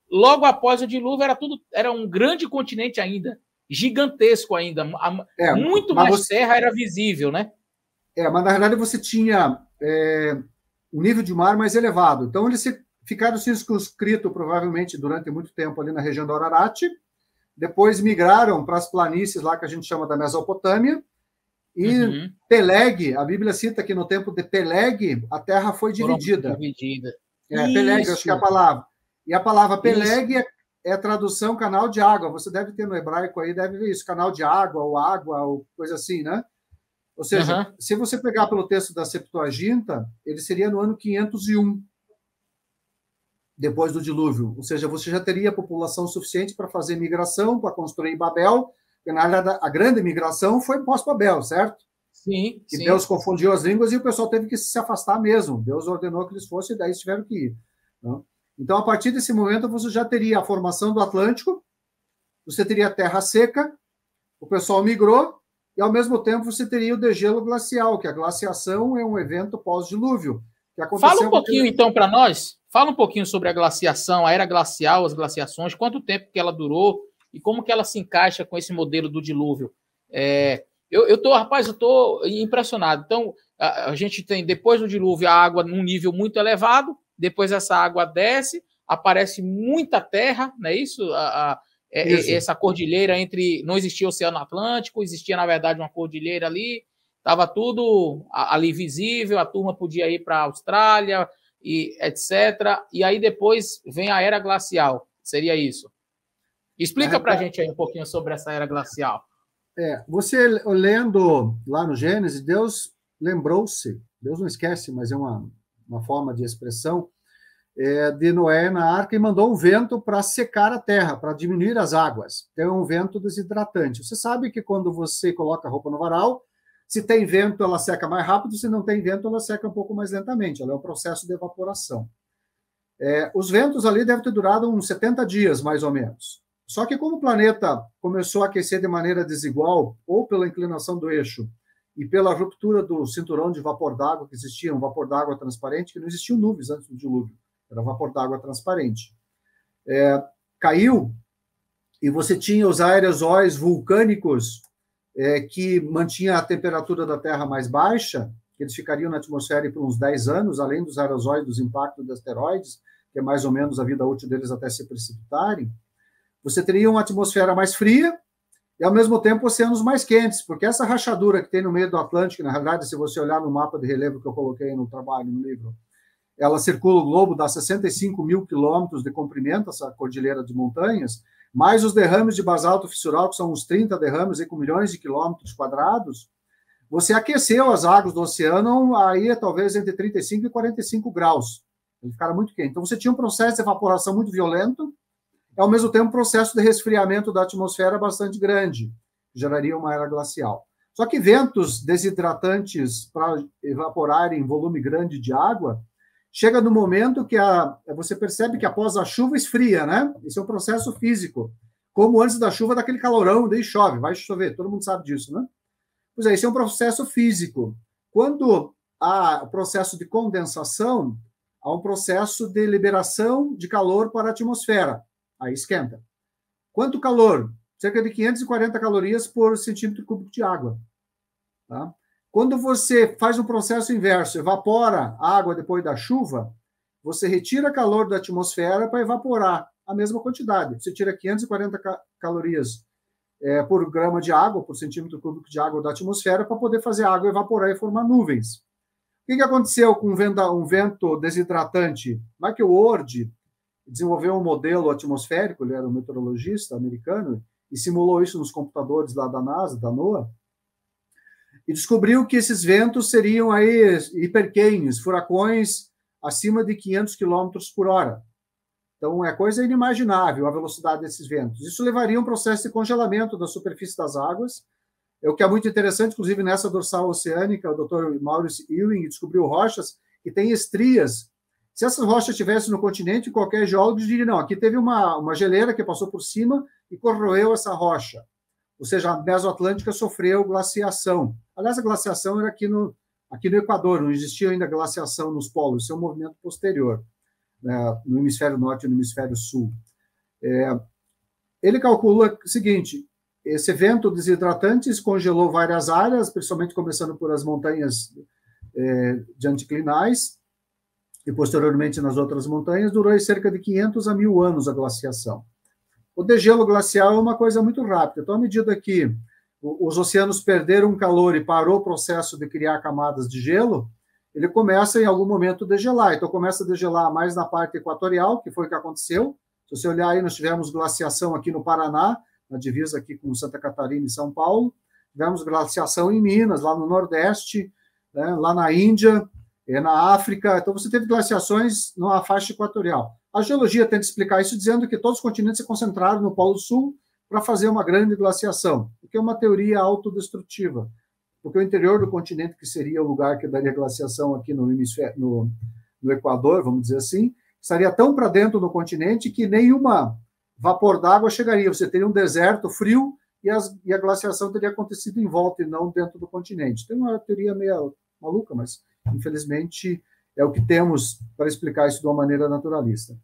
logo após o dilúvio, era um grande continente ainda, gigantesco ainda, muito mais terra era visível, né? Mas na realidade você tinha um nível de mar mais elevado. Então, eles ficaram circunscritos, provavelmente, durante muito tempo ali na região do Ararat. Depois migraram para as planícies lá que a gente chama da Mesopotâmia. E Peleg, a Bíblia cita que no tempo de Peleg, a terra foi dividida. Peleg, acho que é a palavra. E a palavra Peleg é a tradução canal de água. Você deve ter no hebraico aí, deve ver isso, canal de água, ou coisa assim, né? Ou seja, se você pegar pelo texto da Septuaginta, ele seria no ano 501, depois do dilúvio. Ou seja, você já teria população suficiente para fazer migração, para construir Babel, porque na verdade a grande migração foi pós-Babel, certo? Sim. E Deus confundiu as línguas e o pessoal teve que se afastar mesmo. Deus ordenou que eles fossem e daí eles tiveram que ir. Não? Então, a partir desse momento, você já teria a formação do Atlântico, você teria a terra seca, o pessoal migrou, e ao mesmo tempo você teria o degelo glacial, que a glaciação é um evento pós-dilúvio. Fala um pouquinho, então, para nós. Fala um pouquinho sobre a glaciação, a era glacial, as glaciações, quanto tempo que ela durou e como que ela se encaixa com esse modelo do dilúvio. Eu estou impressionado. Então, a gente tem, depois do dilúvio, a água num nível muito elevado, depois essa água desce, aparece muita terra, não é isso? Essa cordilheira não existia Oceano Atlântico, existia, na verdade, uma cordilheira ali, estava tudo ali visível, a turma podia ir para a Austrália, e etc. E aí depois vem a era glacial, seria isso. Explica para a gente aí um pouquinho sobre essa era glacial. Você lendo lá no Gênesis, Deus lembrou-se, Deus não esquece, mas é uma forma de expressão, de Noé na arca e mandou um vento para secar a terra, para diminuir as águas. Então, é um vento desidratante. Você sabe que quando você coloca a roupa no varal, se tem vento, ela seca mais rápido, se não tem vento, ela seca um pouco mais lentamente. Ela é um processo de evaporação. Os ventos ali devem ter durado uns 70 dias, mais ou menos. Só que como o planeta começou a aquecer de maneira desigual, ou pela inclinação do eixo, e pela ruptura do cinturão de vapor d'água que existia, um vapor d'água transparente, que não existiam nuvens antes do dilúvio, era vapor d'água transparente. Caiu, e você tinha os aerosóis vulcânicos que mantinha a temperatura da Terra mais baixa, que eles ficariam na atmosfera por uns 10 anos, além dos aerosóis dos impactos de asteroides, que é mais ou menos a vida útil deles até se precipitarem. Você teria uma atmosfera mais fria, e, ao mesmo tempo, oceanos mais quentes, porque essa rachadura que tem no meio do Atlântico, na realidade, se você olhar no mapa de relevo que eu coloquei no trabalho, no livro, ela circula o globo, dá 65 mil quilômetros de comprimento, essa cordilheira de montanhas, mais os derrames de basalto fissural, que são uns 30 derrames aí, com milhões de quilômetros quadrados. Você aqueceu as águas do oceano aí talvez entre 35 e 45 graus. Ele ficaram muito quente. Então, você tinha um processo de evaporação muito violento, e, ao mesmo tempo, um processo de resfriamento da atmosfera bastante grande, que geraria uma era glacial. Só que ventos desidratantes para evaporarem volume grande de água, chega no momento que você percebe que após a chuva esfria, né? Esse é um processo físico. Como antes da chuva, daquele calorão, daí chove, vai chover, todo mundo sabe disso, né? Pois é, esse é um processo físico. Quando há o processo de condensação, há um processo de liberação de calor para a atmosfera. Aí esquenta. Quanto calor? Cerca de 540 calorias por centímetro cúbico de água. Tá? Quando você faz um processo inverso, evapora a água depois da chuva, você retira calor da atmosfera para evaporar a mesma quantidade. Você tira 540 calorias por grama de água, por centímetro cúbico de água da atmosfera, para poder fazer a água evaporar e formar nuvens. O que aconteceu com um vento desidratante? Michael Ward desenvolveu um modelo atmosférico, ele era um meteorologista americano, e simulou isso nos computadores lá da NASA, da NOAA, e descobriu que esses ventos seriam aí hiperquentes, furacões acima de 500 km por hora. Então, é coisa inimaginável a velocidade desses ventos. Isso levaria a um processo de congelamento da superfície das águas. O que é muito interessante, inclusive nessa dorsal oceânica, o Dr. Maurice Ewing descobriu rochas que têm estrias. Se essas rochas estivessem no continente, qualquer geólogo diria, não, aqui teve uma geleira que passou por cima e corroeu essa rocha. Ou seja, a Mesoatlântica sofreu glaciação. Aliás, a glaciação era aqui no Equador, não existia ainda glaciação nos polos, isso é um movimento posterior, né, no hemisfério norte e no hemisfério sul. Ele calcula o seguinte, esse evento desidratante congelou várias áreas, principalmente começando por as montanhas de anticlinais, e posteriormente nas outras montanhas, durou cerca de 500 a 1000 anos a glaciação. O degelo glacial é uma coisa muito rápida. Então, à medida que os oceanos perderam calor e parou o processo de criar camadas de gelo, ele começa, em algum momento, a degelar. Então, começa a degelar mais na parte equatorial, que foi o que aconteceu. Se você olhar aí, nós tivemos glaciação aqui no Paraná, na divisa aqui com Santa Catarina e São Paulo. Tivemos glaciação em Minas, lá no Nordeste, né, lá na Índia, na África. Então, você teve glaciações na faixa equatorial. A geologia tenta explicar isso dizendo que todos os continentes se concentraram no Polo Sul para fazer uma grande glaciação, o que é uma teoria autodestrutiva, porque o interior do continente, que seria o lugar que daria glaciação aqui no hemisfério, no Equador, vamos dizer assim, estaria tão para dentro do continente que nenhuma vapor d'água chegaria. Você teria um deserto frio e a glaciação teria acontecido em volta e não dentro do continente. Tem uma teoria meio maluca, mas, infelizmente, é o que temos para explicar isso de uma maneira naturalista.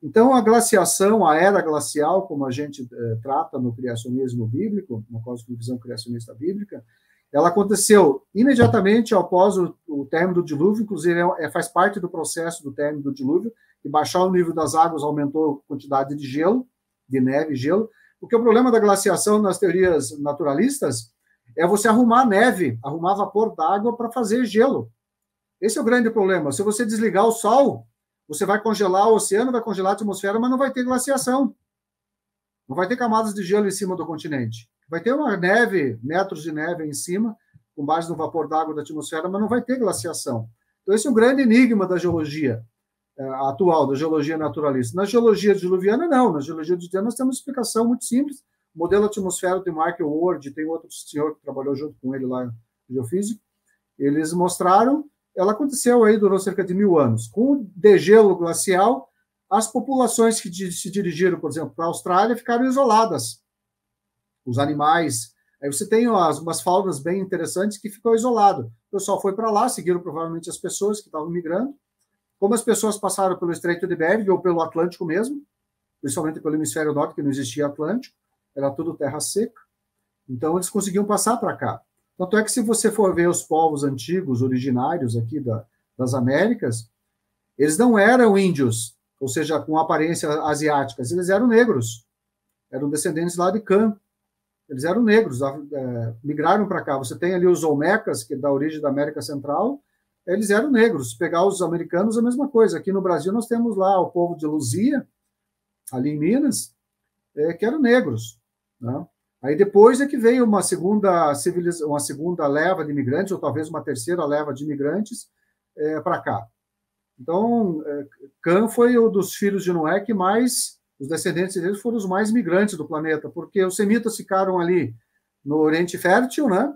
Então, a glaciação, a era glacial, como a gente trata no criacionismo bíblico, na cosmovisão criacionista bíblica, ela aconteceu imediatamente após o término do dilúvio, inclusive faz parte do processo do término do dilúvio, e baixar o nível das águas aumentou a quantidade de gelo, de neve e gelo, porque o problema da glaciação nas teorias naturalistas é você arrumar neve, arrumar vapor d'água para fazer gelo. Esse é o grande problema. Se você desligar o sol, você vai congelar o oceano, vai congelar a atmosfera, mas não vai ter glaciação. Não vai ter camadas de gelo em cima do continente. Vai ter uma neve, metros de neve em cima, com base no vapor d'água da atmosfera, mas não vai ter glaciação. Então, esse é um grande enigma da geologia atual, da geologia naturalista. Na geologia diluviana, não. Na geologia diluviana, nós temos uma explicação muito simples. O modelo atmosférico de Michael Ward, tem outro senhor que trabalhou junto com ele lá, geofísico, eles mostraram, ela aconteceu aí, durou cerca de 1000 anos. Com o degelo glacial, as populações que se dirigiram, por exemplo, para a Austrália, ficaram isoladas. Os animais. Aí você tem umas faunas bem interessantes que ficou isolado. O pessoal foi para lá, seguiram provavelmente as pessoas que estavam migrando. Como as pessoas passaram pelo Estreito de Bering ou pelo Atlântico mesmo, principalmente pelo hemisfério norte, que não existia Atlântico, era tudo terra seca, então eles conseguiam passar para cá. Tanto é que, se você for ver os povos antigos, originários aqui das Américas, eles não eram índios, ou seja, com aparência asiática, eles eram negros, eram descendentes lá de Cã. Eles eram negros, migraram para cá. Você tem ali os Olmecas, que é da origem da América Central, eles eram negros. Se pegar os americanos, a mesma coisa. Aqui no Brasil, nós temos lá o povo de Luzia, ali em Minas, que eram negros, né? Aí depois é que veio uma segunda leva de imigrantes, ou talvez uma terceira leva de imigrantes para cá. Então, Cã foi um dos filhos de Noé que mais, os descendentes deles foram os mais migrantes do planeta, porque os semitas ficaram ali no Oriente Fértil, né?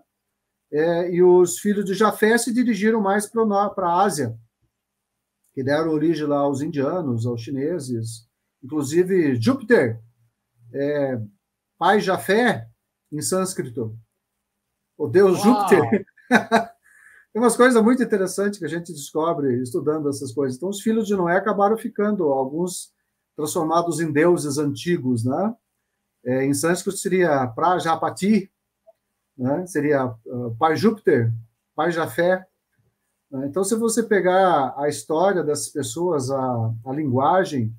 E os filhos de Jafé se dirigiram mais para a Ásia, que deram origem lá aos indianos, aos chineses. Inclusive, Júpiter, pai Jafé, em sânscrito, o deus Júpiter. Tem umas coisas muito interessantes que a gente descobre estudando essas coisas. Então, os filhos de Noé acabaram ficando, alguns transformados em deuses antigos, né? Em sânscrito seria Prajapati, né? Seria pai Júpiter, pai Jafé. Né? Então, se você pegar a história dessas pessoas, a linguagem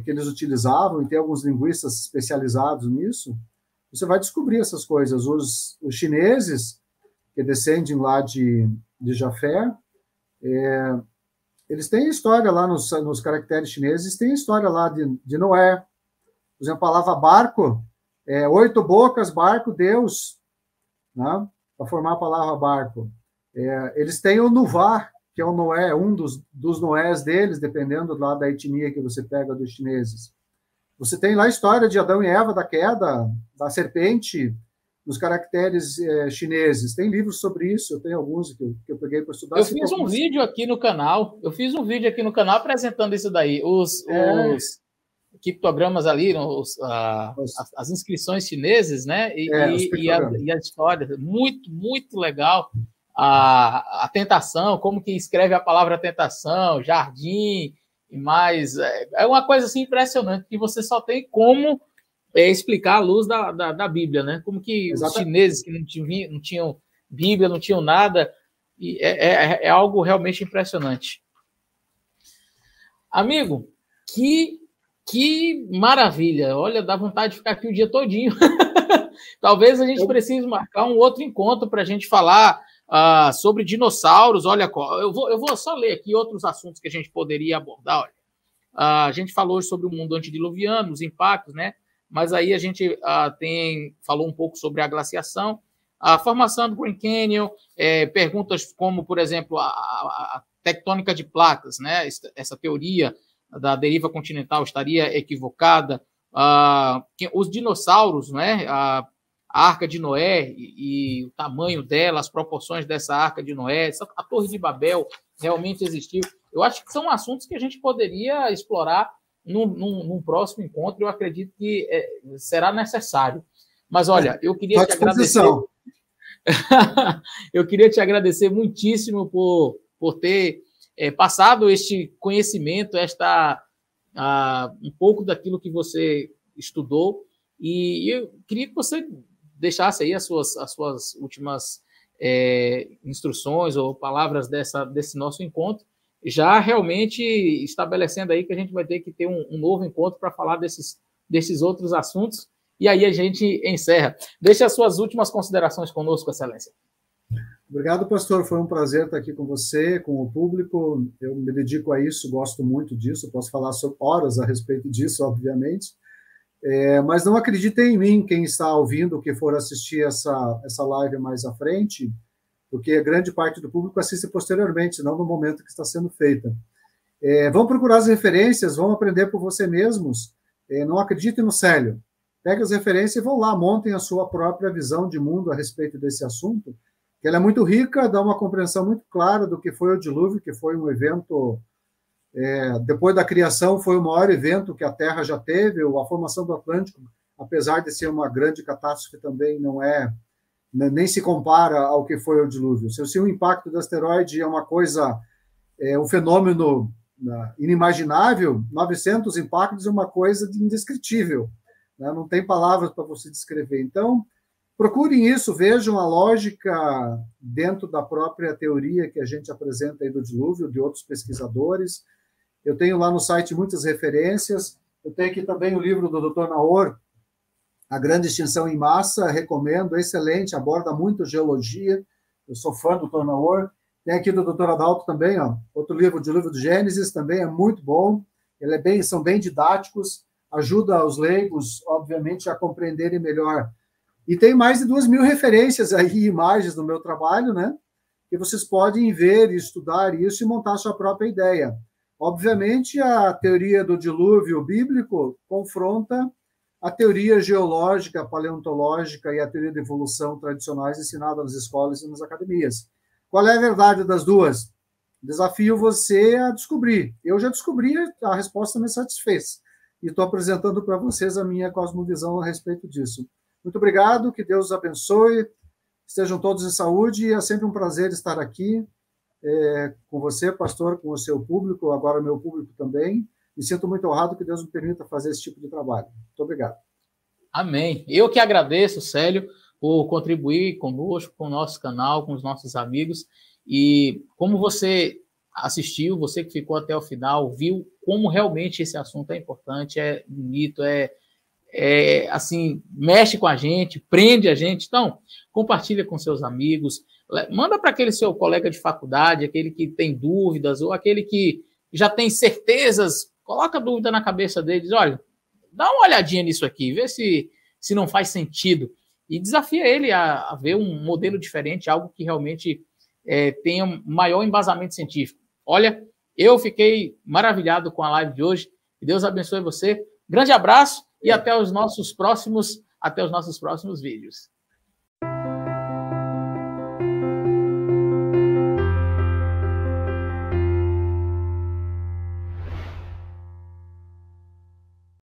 que eles utilizavam, e tem alguns linguistas especializados nisso, você vai descobrir essas coisas. Os chineses, que descendem lá de Jafé, eles têm história lá nos caracteres chineses, tem história lá de Noé. Por exemplo, a palavra barco, 8 bocas, barco, Deus, né? Para formar a palavra barco. Eles têm o Nuvá, que é o Noé, um dos Noés deles, dependendo lá da etnia que você pega dos chineses. Você tem lá a história de Adão e Eva, da queda, da serpente, nos caracteres chineses. Tem livros sobre isso, eu tenho alguns que eu peguei para estudar. Eu fiz um vídeo aqui no canal, apresentando isso daí, os criptogramas ali, as inscrições chineses, né? E a história, muito, muito legal. A tentação, como que escreve a palavra tentação, jardim, e mais. É uma coisa assim impressionante, que você só tem como explicar à luz da Bíblia, né? Como que os chineses que não tinham Bíblia, não tinham nada, e é algo realmente impressionante. Amigo, que maravilha! Olha, dá vontade de ficar aqui o dia todinho. Talvez a gente precise marcar um outro encontro para a gente falar sobre dinossauros. Olha, eu vou só ler aqui outros assuntos que a gente poderia abordar. Olha, a gente falou sobre o mundo antediluviano, os impactos, né? Mas aí a gente falou um pouco sobre a glaciação, a formação do Grand Canyon, perguntas como, por exemplo, a tectônica de placas, né? Essa teoria da deriva continental estaria equivocada. Os dinossauros, né? A Arca de Noé e o tamanho dela, as proporções dessa Arca de Noé, a Torre de Babel realmente existiu. Eu acho que são assuntos que a gente poderia explorar num próximo encontro. Eu acredito que será necessário. Mas, olha, eu queria te agradecer. Eu queria te agradecer muitíssimo por ter passado este conhecimento, um pouco daquilo que você estudou. E eu queria que você deixasse aí as suas últimas instruções ou palavras desse nosso encontro, já realmente estabelecendo aí que a gente vai ter que ter um novo encontro para falar desses outros assuntos, e aí a gente encerra. Deixe as suas últimas considerações conosco, Excelência. Obrigado, pastor. Foi um prazer estar aqui com você, com o público. Eu me dedico a isso, gosto muito disso. Posso falar horas a respeito disso, obviamente. Mas não acreditem em mim, quem está ouvindo, que for assistir essa live mais à frente, porque grande parte do público assiste posteriormente, não no momento que está sendo feita. Vão procurar as referências, vão aprender por você mesmos. Não acreditem no Célio. Peguem as referências e vão lá, montem a sua própria visão de mundo a respeito desse assunto, que ela é muito rica, dá uma compreensão muito clara do que foi o dilúvio, que foi um evento... depois da criação, foi o maior evento que a Terra já teve. A formação do Atlântico, apesar de ser uma grande catástrofe, também nem se compara ao que foi o dilúvio. Se o impacto do asteroide é uma coisa, um fenômeno inimaginável, 900 impactos é uma coisa indescritível, né? Não tem palavras para você descrever. Então, procurem isso, vejam a lógica dentro da própria teoria que a gente apresenta aí do dilúvio, de outros pesquisadores. Eu tenho lá no site muitas referências. Eu tenho aqui também o livro do Dr. Naor, A Grande Extinção em Massa, recomendo, excelente, aborda muito geologia. Eu sou fã do Dr. Naor. Tem aqui do Dr. Adalto também, ó, outro livro, de livro do Gênesis, também é muito bom. São bem didáticos, ajuda os leigos, obviamente, a compreenderem melhor. E tem mais de 2.000 referências aí, imagens do meu trabalho, né? Que vocês podem ver e estudar isso e montar a sua própria ideia. Obviamente, a teoria do dilúvio bíblico confronta a teoria geológica, paleontológica e a teoria da evolução tradicionais ensinadas nas escolas e nas academias. Qual é a verdade das duas? Desafio você a descobrir. Eu já descobri, a resposta me satisfez. E estou apresentando para vocês a minha cosmovisão a respeito disso. Muito obrigado, que Deus os abençoe, estejam todos em saúde, e é sempre um prazer estar aqui com você, pastor, com o seu público, agora meu público também. Me sinto muito honrado que Deus me permita fazer esse tipo de trabalho. Muito obrigado. Amém. Eu que agradeço, Célio, por contribuir conosco, com o nosso canal, com os nossos amigos. E como você assistiu, você que ficou até o final, viu como realmente esse assunto é importante, é bonito, assim, mexe com a gente, prende a gente. Então, compartilha com seus amigos, manda para aquele seu colega de faculdade, aquele que tem dúvidas, ou aquele que já tem certezas, coloca dúvida na cabeça deles, olha, dá uma olhadinha nisso aqui, vê se não faz sentido, e desafia ele a ver um modelo diferente, algo que realmente tenha um maior embasamento científico. Olha, eu fiquei maravilhado com a live de hoje, que Deus abençoe você, grande abraço, e até os nossos próximos vídeos.